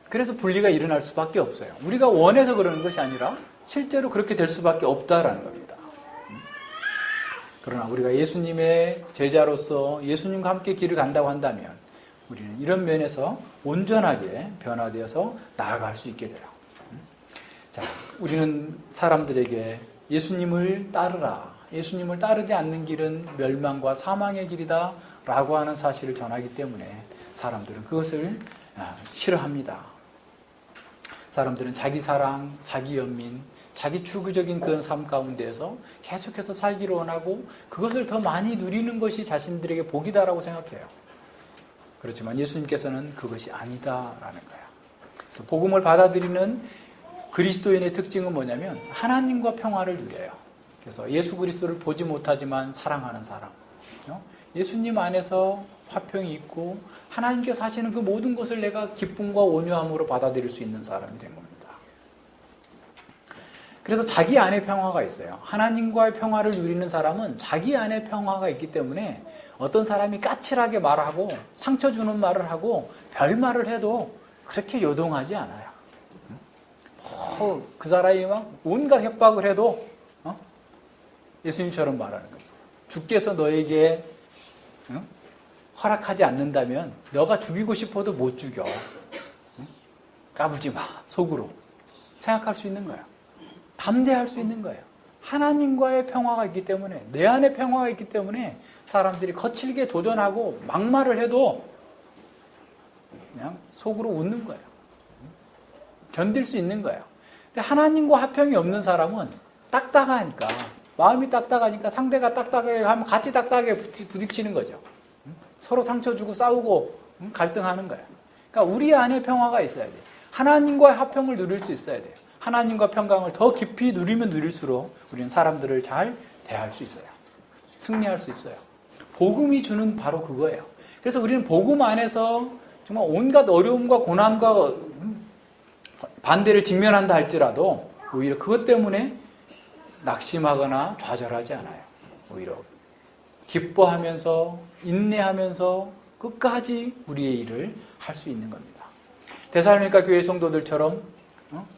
그래서 분리가 일어날 수밖에 없어요. 우리가 원해서 그러는 것이 아니라 실제로 그렇게 될 수밖에 없다라는 겁니다. 그러나 우리가 예수님의 제자로서 예수님과 함께 길을 간다고 한다면 우리는 이런 면에서 온전하게 변화되어서 나아갈 수 있게 돼요. 자, 우리는 사람들에게 예수님을 따르라. 예수님을 따르지 않는 길은 멸망과 사망의 길이다 라고 하는 사실을 전하기 때문에 사람들은 그것을 싫어합니다. 사람들은 자기 사랑, 자기 연민, 자기 추구적인 그런 삶 가운데에서 계속해서 살기를 원하고 그것을 더 많이 누리는 것이 자신들에게 복이다라고 생각해요. 그렇지만 예수님께서는 그것이 아니다라는 거예요. 그래서 복음을 받아들이는 그리스도인의 특징은 뭐냐면 하나님과 평화를 누려요. 그래서 예수 그리스도를 보지 못하지만 사랑하는 사람, 예수님 안에서 화평이 있고 하나님께서 하시는 그 모든 것을 내가 기쁨과 온유함으로 받아들일 수 있는 사람이 된 겁니다. 그래서 자기 안에 평화가 있어요. 하나님과의 평화를 누리는 사람은 자기 안에 평화가 있기 때문에 어떤 사람이 까칠하게 말하고 상처 주는 말을 하고 별말을 해도 그렇게 요동하지 않아요. 그 사람이 막 온갖 협박을 해도 예수님처럼 말하는 거죠. 주께서 너에게 허락하지 않는다면 너가 죽이고 싶어도 못 죽여. 까부지 마. 속으로 생각할 수 있는 거예요. 담대할 수 있는 거예요. 하나님과의 평화가 있기 때문에, 내 안에 평화가 있기 때문에 사람들이 거칠게 도전하고 막말을 해도 그냥 속으로 웃는 거예요. 견딜 수 있는 거예요. 근데 하나님과 화평이 없는 사람은 딱딱하니까, 마음이 딱딱하니까 상대가 딱딱하게 하면 같이 딱딱하게 부딪히는 거죠. 서로 상처 주고 싸우고 갈등하는 거예요. 그러니까 우리 안에 평화가 있어야 돼요. 하나님과의 화평을 누릴 수 있어야 돼요. 하나님과 평강을 더 깊이 누리면 누릴수록 우리는 사람들을 잘 대할 수 있어요. 승리할 수 있어요. 복음이 주는 바로 그거예요. 그래서 우리는 복음 안에서 정말 온갖 어려움과 고난과 반대를 직면한다 할지라도 오히려 그것 때문에 낙심하거나 좌절하지 않아요. 오히려 기뻐하면서 인내하면서 끝까지 우리의 일을 할 수 있는 겁니다. 데살로니가 교회 성도들처럼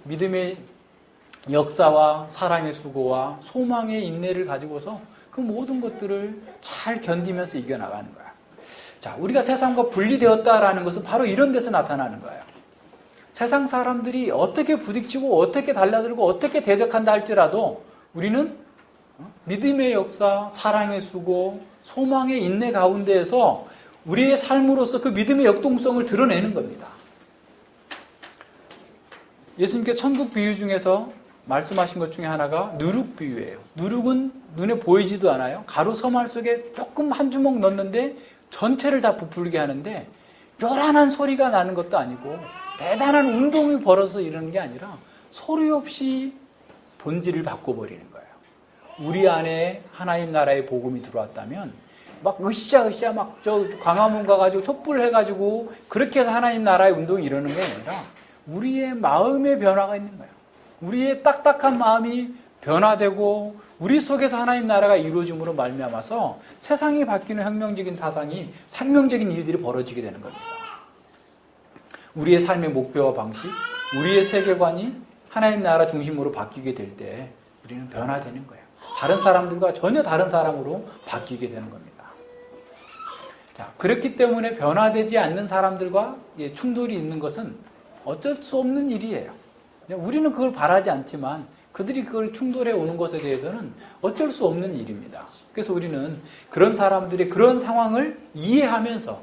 믿음의 역사와 사랑의 수고와 소망의 인내를 가지고서 그 모든 것들을 잘 견디면서 이겨나가는 거야. 자, 우리가 세상과 분리되었다라는 것은 바로 이런 데서 나타나는 거예요. 세상 사람들이 어떻게 부딪히고 어떻게 달라들고 어떻게 대적한다 할지라도 우리는 믿음의 역사, 사랑의 수고, 소망의 인내 가운데에서 우리의 삶으로서 그 믿음의 역동성을 드러내는 겁니다. 예수님께서 천국 비유 중에서 말씀하신 것 중에 하나가 누룩 비유예요. 누룩은 눈에 보이지도 않아요. 가루 서말 속에 조금 한 주먹 넣는데 전체를 다 부풀게 하는데 요란한 소리가 나는 것도 아니고 대단한 운동이 벌어서 이러는 게 아니라 소리 없이 본질을 바꿔버리는 거예요. 우리 안에 하나님 나라의 복음이 들어왔다면 막 으쌰으쌰 막 저 광화문 가가지고 촛불 해가지고 그렇게 해서 하나님 나라의 운동이 이러는 게 아니라 우리의 마음의 변화가 있는 거예요. 우리의 딱딱한 마음이 변화되고 우리 속에서 하나님 나라가 이루어짐으로 말미암아서 세상이 바뀌는 혁명적인 일들이 벌어지게 되는 겁니다. 우리의 삶의 목표와 방식, 우리의 세계관이 하나님 나라 중심으로 바뀌게 될 때 우리는 변화되는 거예요. 다른 사람들과 전혀 다른 사람으로 바뀌게 되는 겁니다. 자, 그렇기 때문에 변화되지 않는 사람들과 충돌이 있는 것은 어쩔 수 없는 일이에요. 우리는 그걸 바라지 않지만 그들이 그걸 충돌해 오는 것에 대해서는 어쩔 수 없는 일입니다. 그래서 우리는 그런 사람들의 그런 상황을 이해하면서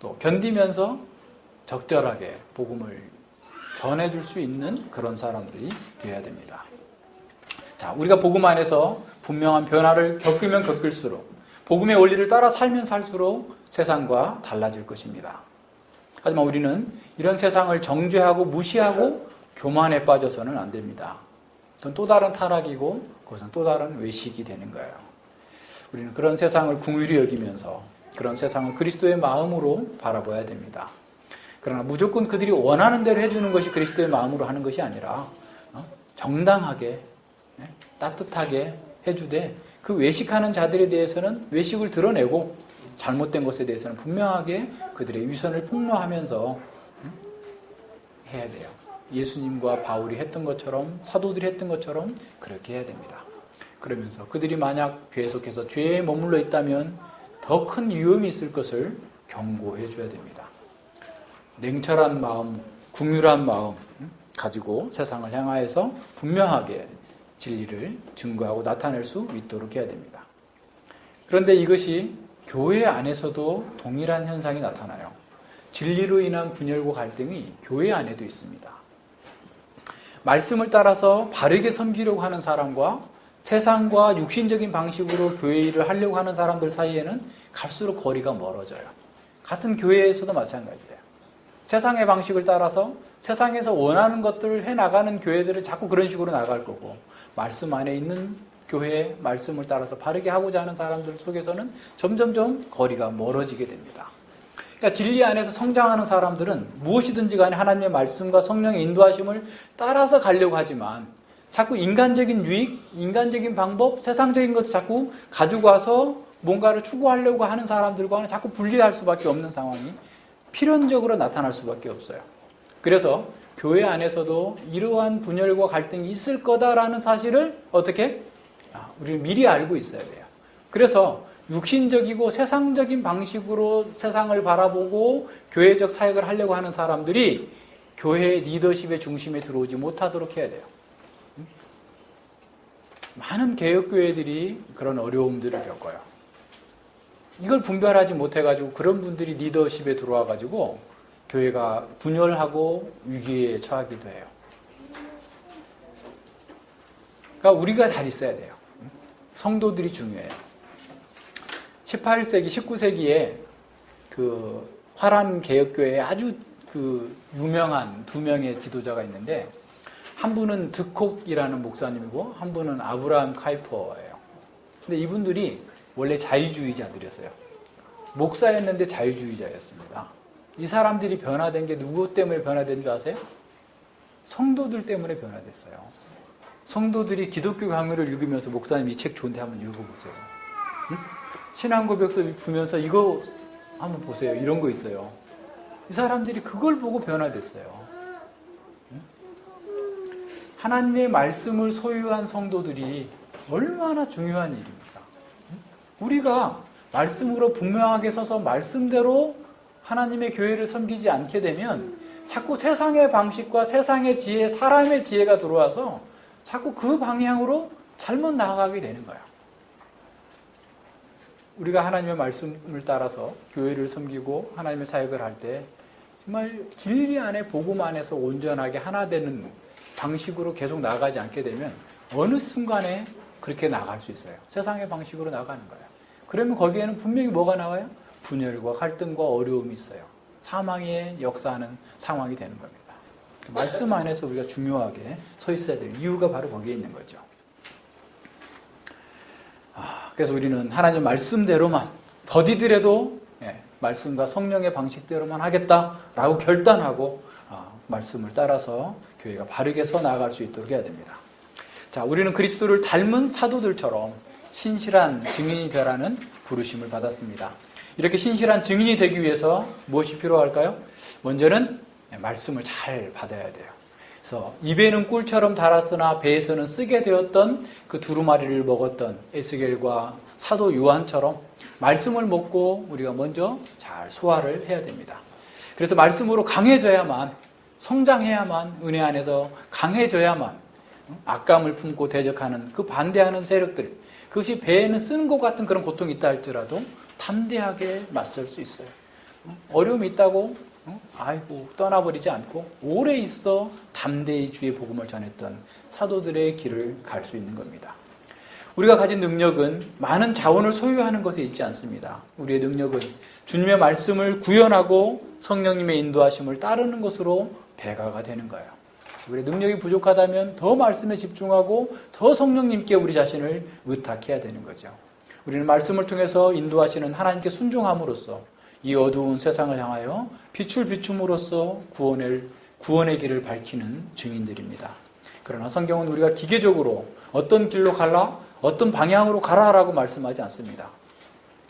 또 견디면서 적절하게 복음을 전해줄 수 있는 그런 사람들이 되어야 됩니다. 자, 우리가 복음 안에서 분명한 변화를 겪으면 겪을수록 복음의 원리를 따라 살면 살수록 세상과 달라질 것입니다. 하지만 우리는 이런 세상을 정죄하고 무시하고 교만에 빠져서는 안 됩니다. 그건 또 다른 타락이고 그것은 또 다른 외식이 되는 거예요. 우리는 그런 세상을 긍휼히 여기면서 그런 세상을 그리스도의 마음으로 바라봐야 됩니다. 그러나 무조건 그들이 원하는 대로 해주는 것이 그리스도의 마음으로 하는 것이 아니라 정당하게 따뜻하게 해주되 그 외식하는 자들에 대해서는 외식을 드러내고 잘못된 것에 대해서는 분명하게 그들의 위선을 폭로하면서 해야 돼요. 예수님과 바울이 했던 것처럼 사도들이 했던 것처럼 그렇게 해야 됩니다. 그러면서 그들이 만약 계속해서 죄에 머물러 있다면 더 큰 위험이 있을 것을 경고해 줘야 됩니다. 냉철한 마음, 긍휼한 마음 가지고 세상을 향하여서 분명하게 진리를 증거하고 나타낼 수 있도록 해야 됩니다. 그런데 이것이 교회 안에서도 동일한 현상이 나타나요. 진리로 인한 분열과 갈등이 교회 안에도 있습니다. 말씀을 따라서 바르게 섬기려고 하는 사람과 세상과 육신적인 방식으로 교회 일을 하려고 하는 사람들 사이에는 갈수록 거리가 멀어져요. 같은 교회에서도 마찬가지예요. 세상의 방식을 따라서 세상에서 원하는 것들을 해나가는 교회들은 자꾸 그런 식으로 나갈 거고, 말씀 안에 있는 교회의 말씀을 따라서 바르게 하고자 하는 사람들 속에서는 점점점 거리가 멀어지게 됩니다. 그러니까 진리 안에서 성장하는 사람들은 무엇이든지 간에 하나님의 말씀과 성령의 인도하심을 따라서 가려고 하지만 자꾸 인간적인 유익, 인간적인 방법, 세상적인 것을 자꾸 가지고 와서 뭔가를 추구하려고 하는 사람들과는 자꾸 분리할 수밖에 없는 상황이 필연적으로 나타날 수밖에 없어요. 그래서 교회 안에서도 이러한 분열과 갈등이 있을 거다라는 사실을 어떻게? 우리는 미리 알고 있어야 돼요. 그래서 육신적이고 세상적인 방식으로 세상을 바라보고 교회적 사역을 하려고 하는 사람들이 교회의 리더십의 중심에 들어오지 못하도록 해야 돼요. 많은 개혁교회들이 그런 어려움들을 겪어요. 이걸 분별하지 못해가지고 그런 분들이 리더십에 들어와가지고 교회가 분열하고 위기에 처하기도 해요. 그러니까 우리가 잘 있어야 돼요. 성도들이 중요해요. 18세기, 19세기에 그 화란 개혁교회에 아주 그 유명한 두 명의 지도자가 있는데, 한 분은 드콕이라는 목사님이고 한 분은 아브라함 카이퍼예요. 근데 이분들이 원래 자유주의자들이었어요. 목사였는데 자유주의자였습니다. 이 사람들이 변화된 게 누구 때문에 변화된 줄 아세요? 성도들 때문에 변화됐어요. 성도들이 기독교 강요를 읽으면서 목사님 이 책 좋은데 한번 읽어보세요. 응? 신앙고백서 보면서 이거 한번 보세요. 이런 거 있어요. 이 사람들이 그걸 보고 변화됐어요. 하나님의 말씀을 소유한 성도들이 얼마나 중요한 일입니까? 우리가 말씀으로 분명하게 서서 말씀대로 하나님의 교회를 섬기지 않게 되면 자꾸 세상의 방식과 세상의 지혜, 사람의 지혜가 들어와서 자꾸 그 방향으로 잘못 나아가게 되는 거예요. 우리가 하나님의 말씀을 따라서 교회를 섬기고 하나님의 사역을 할 때 정말 진리 안에 복음 안에서 온전하게 하나 되는 방식으로 계속 나가지 않게 되면 어느 순간에 그렇게 나갈 수 있어요. 세상의 방식으로 나가는 거예요. 그러면 거기에는 분명히 뭐가 나와요? 분열과 갈등과 어려움이 있어요. 사망의 역사하는 상황이 되는 겁니다. 말씀 안에서 우리가 중요하게 서 있어야 될 이유가 바로 거기에 있는 거죠. 그래서 우리는 하나님 말씀대로만 더디더라도 말씀과 성령의 방식대로만 하겠다라고 결단하고 말씀을 따라서 교회가 바르게 서 나아갈 수 있도록 해야 됩니다. 자, 우리는 그리스도를 닮은 사도들처럼 신실한 증인이 되라는 부르심을 받았습니다. 이렇게 신실한 증인이 되기 위해서 무엇이 필요할까요? 먼저는 말씀을 잘 받아야 돼요. 그래서 입에는 꿀처럼 달았으나 배에서는 쓰게 되었던 그 두루마리를 먹었던 에스겔과 사도 요한처럼 말씀을 먹고 우리가 먼저 잘 소화를 해야 됩니다. 그래서 말씀으로 강해져야만, 성장해야만, 은혜 안에서 강해져야만 악감을 품고 대적하는 그 반대하는 세력들, 그것이 배에는 쓰는 것 같은 그런 고통이 있다 할지라도 담대하게 맞설 수 있어요. 어려움이 있다고 아이고 떠나버리지 않고 오래 있어 담대히 주의 복음을 전했던 사도들의 길을 갈 수 있는 겁니다. 우리가 가진 능력은 많은 자원을 소유하는 것에 있지 않습니다. 우리의 능력은 주님의 말씀을 구현하고 성령님의 인도하심을 따르는 것으로 배가가 되는 거예요. 우리의 능력이 부족하다면 더 말씀에 집중하고 더 성령님께 우리 자신을 의탁해야 되는 거죠. 우리는 말씀을 통해서 인도하시는 하나님께 순종함으로써 이 어두운 세상을 향하여 빛을 비춤으로써 구원의 길을 밝히는 증인들입니다. 그러나 성경은 우리가 기계적으로 어떤 길로 가라, 어떤 방향으로 가라라고 말씀하지 않습니다.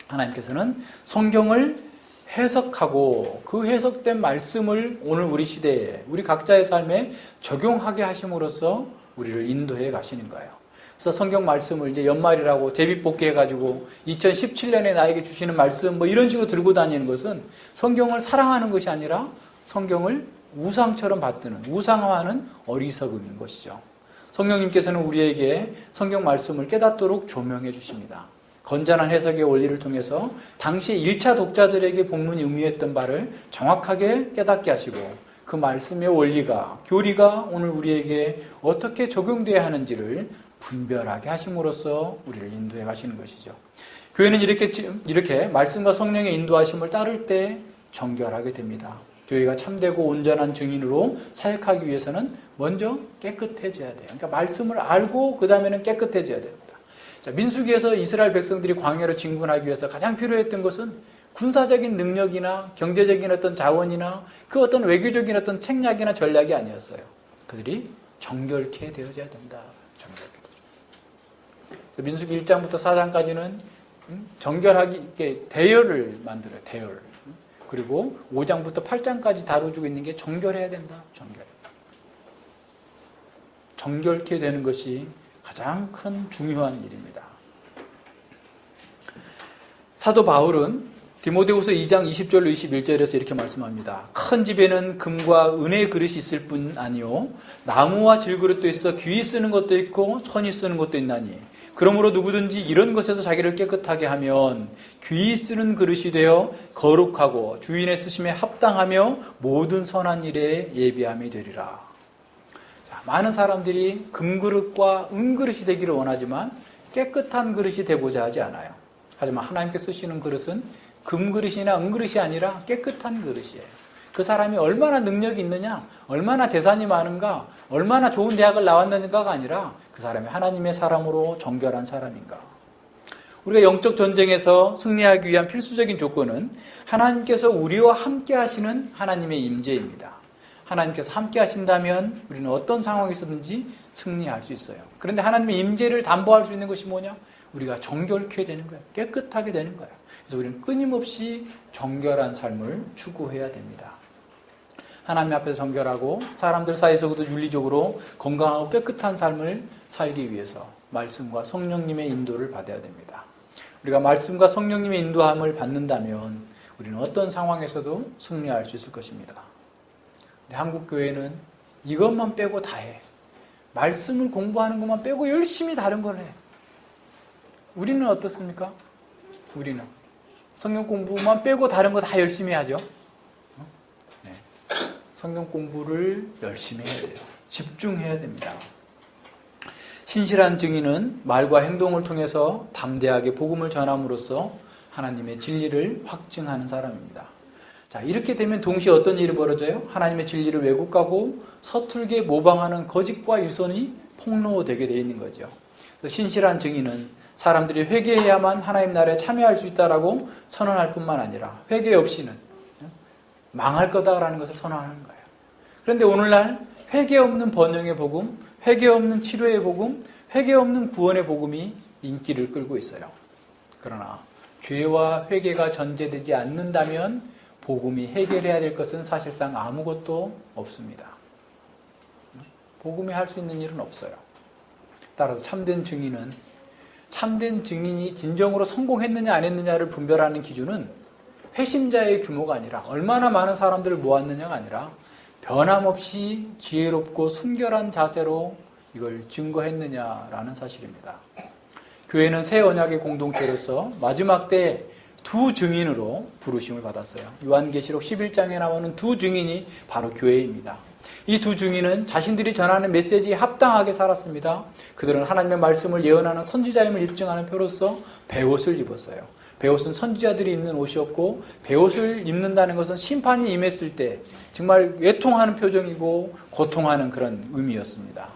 하나님께서는 성경을 해석하고 그 해석된 말씀을 오늘 우리 시대에, 우리 각자의 삶에 적용하게 하심으로써 우리를 인도해 가시는 거예요. 그래서 성경 말씀을 이제 연말이라고 제비뽑기 해가지고 2017년에 나에게 주시는 말씀 뭐 이런 식으로 들고 다니는 것은 성경을 사랑하는 것이 아니라 성경을 우상처럼 받드는, 우상화하는 어리석음인 것이죠. 성령님께서는 우리에게 성경 말씀을 깨닫도록 조명해 주십니다. 건전한 해석의 원리를 통해서 당시 1차 독자들에게 본문이 의미했던 바를 정확하게 깨닫게 하시고 그 말씀의 원리가, 교리가 오늘 우리에게 어떻게 적용되어야 하는지를 분별하게 하심으로써 우리를 인도해 가시는 것이죠. 교회는 이렇게 말씀과 성령의 인도하심을 따를 때 정결하게 됩니다. 교회가 참되고 온전한 증인으로 사역하기 위해서는 먼저 깨끗해져야 돼요. 그러니까 말씀을 알고 그 다음에는 깨끗해져야 됩니다. 자, 민수기에서 이스라엘 백성들이 광야로 진군하기 위해서 가장 필요했던 것은 군사적인 능력이나 경제적인 어떤 자원이나 그 어떤 외교적인 어떤 책략이나 전략이 아니었어요. 그들이 정결케 되어져야 된다. 정결케 되어져. 민수기 1장부터 4장까지는 정결하게 대열을 만들어요. 대열. 그리고 5장부터 8장까지 다뤄주고 있는 게 정결해야 된다. 정결. 정결케 되는 것이 가장 큰 중요한 일입니다. 사도 바울은 디모데후서 2장 20절로 21절에서 이렇게 말씀합니다. 큰 집에는 금과 은의 그릇이 있을 뿐 아니요 나무와 질그릇도 있어 귀히 쓰는 것도 있고 천이 쓰는 것도 있나니 그러므로 누구든지 이런 것에서 자기를 깨끗하게 하면 귀히 쓰는 그릇이 되어 거룩하고 주인의 쓰심에 합당하며 모든 선한 일에 예비함이 되리라. 자, 많은 사람들이 금그릇과 은그릇이 되기를 원하지만 깨끗한 그릇이 되고자 하지 않아요. 하지만 하나님께 쓰시는 그릇은 금그릇이나 은그릇이 아니라 깨끗한 그릇이에요. 그 사람이 얼마나 능력이 있느냐, 얼마나 재산이 많은가, 얼마나 좋은 대학을 나왔는가가 아니라 그 사람이 하나님의 사람으로 정결한 사람인가. 우리가 영적 전쟁에서 승리하기 위한 필수적인 조건은 하나님께서 우리와 함께 하시는 하나님의 임재입니다. 하나님께서 함께 하신다면 우리는 어떤 상황에서든지 승리할 수 있어요. 그런데 하나님의 임재를 담보할 수 있는 것이 뭐냐? 우리가 정결케 되는 거예요. 깨끗하게 되는 거예요. 그래서 우리는 끊임없이 정결한 삶을 추구해야 됩니다. 하나님 앞에서 정결하고 사람들 사이에서도 윤리적으로 건강하고 깨끗한 삶을 살기 위해서 말씀과 성령님의 인도를 받아야 됩니다. 우리가 말씀과 성령님의 인도함을 받는다면 우리는 어떤 상황에서도 승리할 수 있을 것입니다. 근데 한국 교회는 이것만 빼고 다 해. 말씀을 공부하는 것만 빼고 열심히 다른 걸 해. 우리는 어떻습니까? 우리는 성경 공부만 빼고 다른 거 다 열심히 하죠. 네. 성경 공부를 열심히 해야 돼요. 집중해야 됩니다. 신실한 증인은 말과 행동을 통해서 담대하게 복음을 전함으로써 하나님의 진리를 확증하는 사람입니다. 자, 이렇게 되면 동시에 어떤 일이 벌어져요? 하나님의 진리를 왜곡하고 서툴게 모방하는 거짓과 유선이 폭로되게 되어 있는 거죠. 신실한 증인은 사람들이 회개해야만 하나님 나라에 참여할 수 있다라고 선언할 뿐만 아니라 회개 없이는 망할 거다라는 것을 선언하는 거예요. 그런데 오늘날 회개 없는 번영의 복음, 회개 없는 치료의 복음, 회개 없는 구원의 복음이 인기를 끌고 있어요. 그러나 죄와 회개가 전제되지 않는다면 복음이 해결해야 될 것은 사실상 아무것도 없습니다. 복음이 할 수 있는 일은 없어요. 따라서 참된 증인이 진정으로 성공했느냐 안 했느냐를 분별하는 기준은 회심자의 규모가 아니라 얼마나 많은 사람들을 모았느냐가 아니라 변함없이 지혜롭고 순결한 자세로 이걸 증거했느냐라는 사실입니다. 교회는 새 언약의 공동체로서 마지막 때 두 증인으로 부르심을 받았어요. 요한계시록 11장에 나오는 두 증인이 바로 교회입니다. 이 두 증인은 자신들이 전하는 메시지에 합당하게 살았습니다. 그들은 하나님의 말씀을 예언하는 선지자임을 입증하는 표로서 베옷을 입었어요. 베옷은 선지자들이 입는 옷이었고 베옷을 입는다는 것은 심판이 임했을 때 정말 애통하는 표정이고 고통하는 그런 의미였습니다.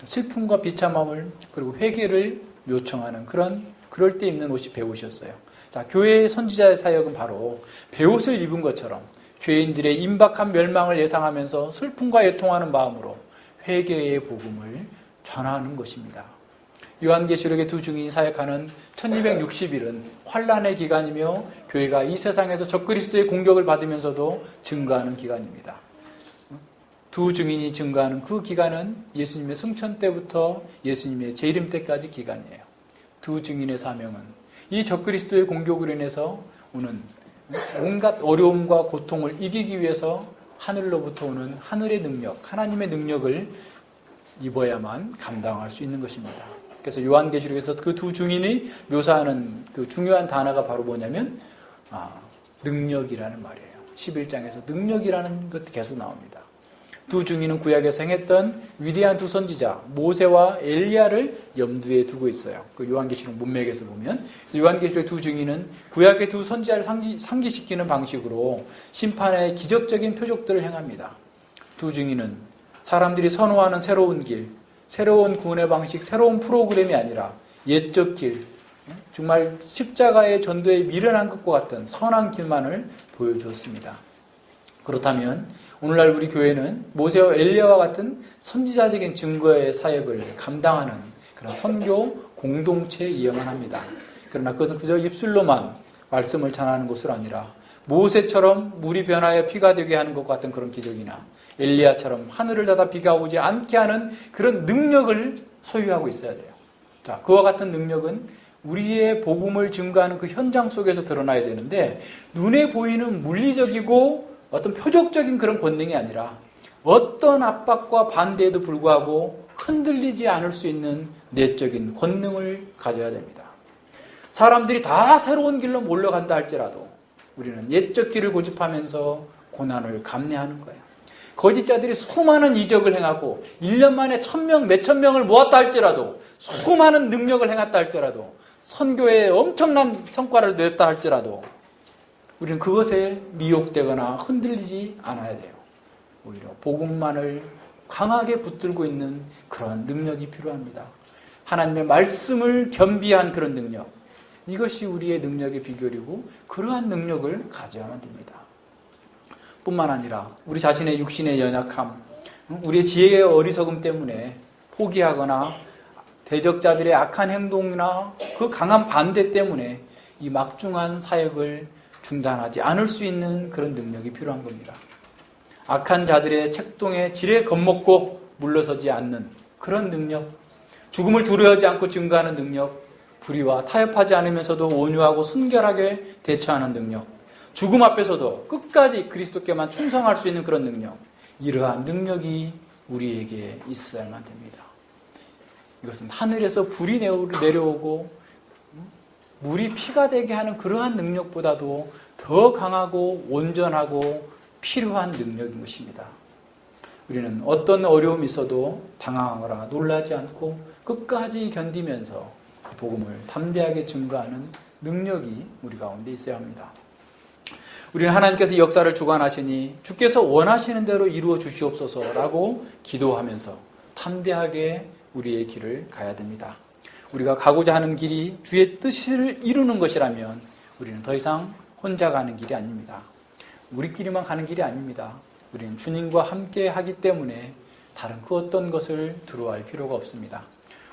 슬픔과 비참함을 그리고 회개를 요청하는 그럴 때 입는 옷이 베옷이었어요. 자, 교회의 선지자의 사역은 바로 베옷을 입은 것처럼 죄인들의 임박한 멸망을 예상하면서 슬픔과 애통하는 마음으로 회개의 복음을 전하는 것입니다. 요한계시록의 두 증인이 사역하는 1260일은 환난의 기간이며 교회가 이 세상에서 적그리스도의 공격을 받으면서도 증거하는 기간입니다. 두 증인이 증거하는 그 기간은 예수님의 승천 때부터 예수님의 재림 때까지 기간이에요. 두 증인의 사명은 이 적그리스도의 공격으로 인해서 오는 온갖 어려움과 고통을 이기기 위해서 하늘로부터 오는 하늘의 능력, 하나님의 능력을 입어야만 감당할 수 있는 것입니다. 그래서 요한계시록에서 그 두 증인이 묘사하는 그 중요한 단어가 바로 뭐냐면 능력이라는 말이에요. 11장에서 능력이라는 것이 계속 나옵니다. 두 증인은 구약에서 행했던 위대한 두 선지자 모세와 엘리야를 염두에 두고 있어요. 그 요한계시록 문맥에서 보면, 그래서 요한계시록의 두 증인은 구약의 두 선지자를 상기시키는 방식으로 심판의 기적적인 표적들을 행합니다. 두 증인은 사람들이 선호하는 새로운 길, 새로운 구원의 방식, 새로운 프로그램이 아니라 옛적 길, 정말 십자가의 전도에 미련한 것과 같은 선한 길만을 보여주었습니다. 그렇다면 오늘날 우리 교회는 모세와 엘리야와 같은 선지자적인 증거의 사역을 감당하는 그런 선교 공동체에 이어만 합니다. 그러나 그것은 그저 입술로만 말씀을 전하는 것이 아니라 모세처럼 물이 변하여 피가 되게 하는 것 같은 그런 기적이나 엘리야처럼 하늘을 닫아 비가 오지 않게 하는 그런 능력을 소유하고 있어야 돼요. 자, 그와 같은 능력은 우리의 복음을 증거하는 그 현장 속에서 드러나야 되는데, 눈에 보이는 물리적이고 어떤 표적적인 그런 권능이 아니라 어떤 압박과 반대에도 불구하고 흔들리지 않을 수 있는 내적인 권능을 가져야 됩니다. 사람들이 다 새로운 길로 몰려간다 할지라도 우리는 옛적 길을 고집하면서 고난을 감내하는 거예요. 거짓자들이 수많은 이적을 행하고 1년 만에 1000명, 몇천 명을 모았다 할지라도, 수많은 능력을 행했다 할지라도, 선교에 엄청난 성과를 냈다 할지라도 우리는 그것에 미혹되거나 흔들리지 않아야 돼요. 오히려 복음만을 강하게 붙들고 있는 그러한 능력이 필요합니다. 하나님의 말씀을 겸비한 그런 능력, 이것이 우리의 능력의 비결이고 그러한 능력을 가져야만 됩니다. 뿐만 아니라 우리 자신의 육신의 연약함, 우리의 지혜의 어리석음 때문에 포기하거나 대적자들의 악한 행동이나 그 강한 반대 때문에 이 막중한 사역을 중단하지 않을 수 있는 그런 능력이 필요한 겁니다. 악한 자들의 책동에 지레 겁먹고 물러서지 않는 그런 능력, 죽음을 두려워하지 않고 증거하는 능력, 불의와 타협하지 않으면서도 온유하고 순결하게 대처하는 능력, 죽음 앞에서도 끝까지 그리스도께만 충성할 수 있는 그런 능력, 이러한 능력이 우리에게 있어야만 됩니다. 이것은 하늘에서 불이 내려오고 물이 피가 되게 하는 그러한 능력보다도 더 강하고 온전하고 필요한 능력인 것입니다. 우리는 어떤 어려움이 있어도 당황하거나 놀라지 않고 끝까지 견디면서 복음을 담대하게 증거하는 능력이 우리 가운데 있어야 합니다. 우리는 하나님께서 역사를 주관하시니 주께서 원하시는 대로 이루어 주시옵소서라고 기도하면서 담대하게 우리의 길을 가야 됩니다. 우리가 가고자 하는 길이 주의 뜻을 이루는 것이라면 우리는 더 이상 혼자 가는 길이 아닙니다. 우리끼리만 가는 길이 아닙니다. 우리는 주님과 함께 하기 때문에 다른 그 어떤 것을 두려워할 필요가 없습니다.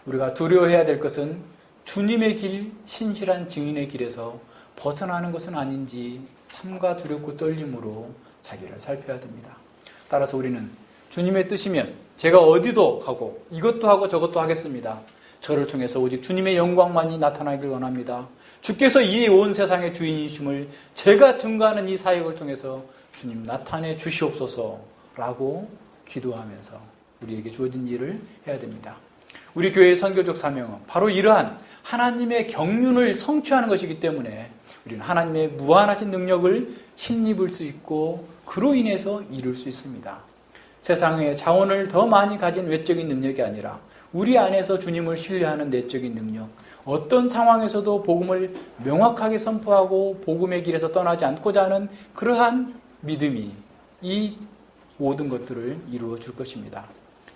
우리가 두려워해야 될 것은 주님의 길, 신실한 증인의 길에서 벗어나는 것은 아닌지 삼가 두렵고 떨림으로 자기를 살펴야 됩니다. 따라서 우리는 주님의 뜻이면 제가 어디도 가고 이것도 하고 저것도 하겠습니다. 저를 통해서 오직 주님의 영광만이 나타나길 원합니다. 주께서 이 온 세상의 주인이심을 제가 증거하는 이 사역을 통해서 주님 나타내 주시옵소서라고 기도하면서 우리에게 주어진 일을 해야 됩니다. 우리 교회의 선교적 사명은 바로 이러한 하나님의 경륜을 성취하는 것이기 때문에 우리는 하나님의 무한하신 능력을 힘입을 수 있고 그로 인해서 이룰 수 있습니다. 세상에 자원을 더 많이 가진 외적인 능력이 아니라 우리 안에서 주님을 신뢰하는 내적인 능력, 어떤 상황에서도 복음을 명확하게 선포하고 복음의 길에서 떠나지 않고자 하는 그러한 믿음이 이 모든 것들을 이루어 줄 것입니다.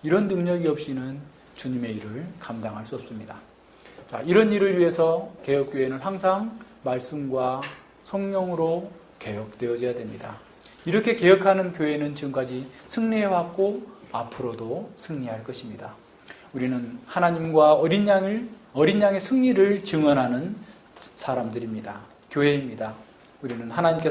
이런 능력이 없이는 주님의 일을 감당할 수 없습니다. 자, 이런 일을 위해서 개혁교회는 항상 말씀과 성령으로 개혁되어져야 됩니다. 이렇게 개혁하는 교회는 지금까지 승리해왔고 앞으로도 승리할 것입니다. 우리는 하나님과 어린 양의 승리를 증언하는 사람들입니다. 교회입니다. 우리는 하나님께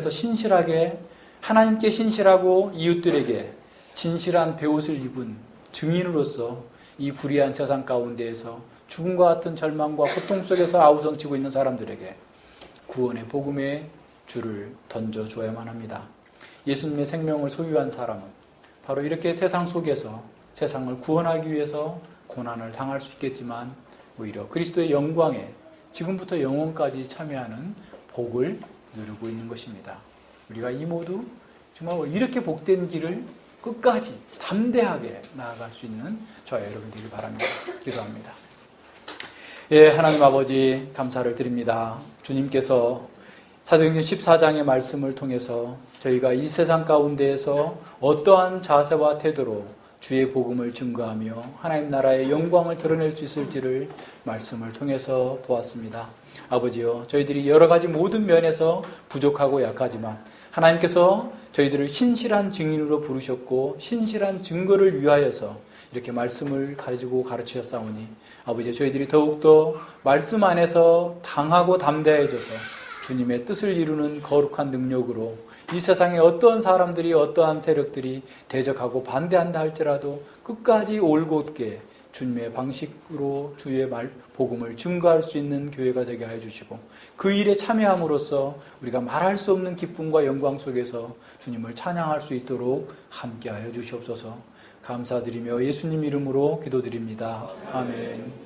신실하고 이웃들에게 진실한 베옷을 입은 증인으로서 이 불의한 세상 가운데에서 죽음과 같은 절망과 고통 속에서 아우성치고 있는 사람들에게 구원의 복음의 줄을 던져줘야만 합니다. 예수님의 생명을 소유한 사람은 바로 이렇게 세상 속에서 세상을 구원하기 위해서 고난을 당할 수 있겠지만 오히려 그리스도의 영광에 지금부터 영원까지 참여하는 복을 누리고 있는 것입니다. 우리가 이 모두 정말 이렇게 복된 길을 끝까지 담대하게 나아갈 수 있는 저와 여러분 되길 바랍니다. 기도합니다. 예, 하나님 아버지 감사를 드립니다. 주님께서 사도행전 14장의 말씀을 통해서 저희가 이 세상 가운데에서 어떠한 자세와 태도로 주의 복음을 증거하며 하나님 나라의 영광을 드러낼 수 있을지를 말씀을 통해서 보았습니다. 아버지요, 저희들이 여러 가지 모든 면에서 부족하고 약하지만 하나님께서 저희들을 신실한 증인으로 부르셨고 신실한 증거를 위하여서 이렇게 말씀을 가지고 가르치셨사오니 아버지, 저희들이 더욱더 말씀 안에서 당하고 담대해져서 주님의 뜻을 이루는 거룩한 능력으로 이 세상에 어떠한 사람들이 어떠한 세력들이 대적하고 반대한다 할지라도 끝까지 올곧게 주님의 방식으로 주의 복음을 증거할 수 있는 교회가 되게 하여 주시고 그 일에 참여함으로써 우리가 말할 수 없는 기쁨과 영광 속에서 주님을 찬양할 수 있도록 함께 하여 주시옵소서. 감사드리며 예수님 이름으로 기도드립니다. 아멘.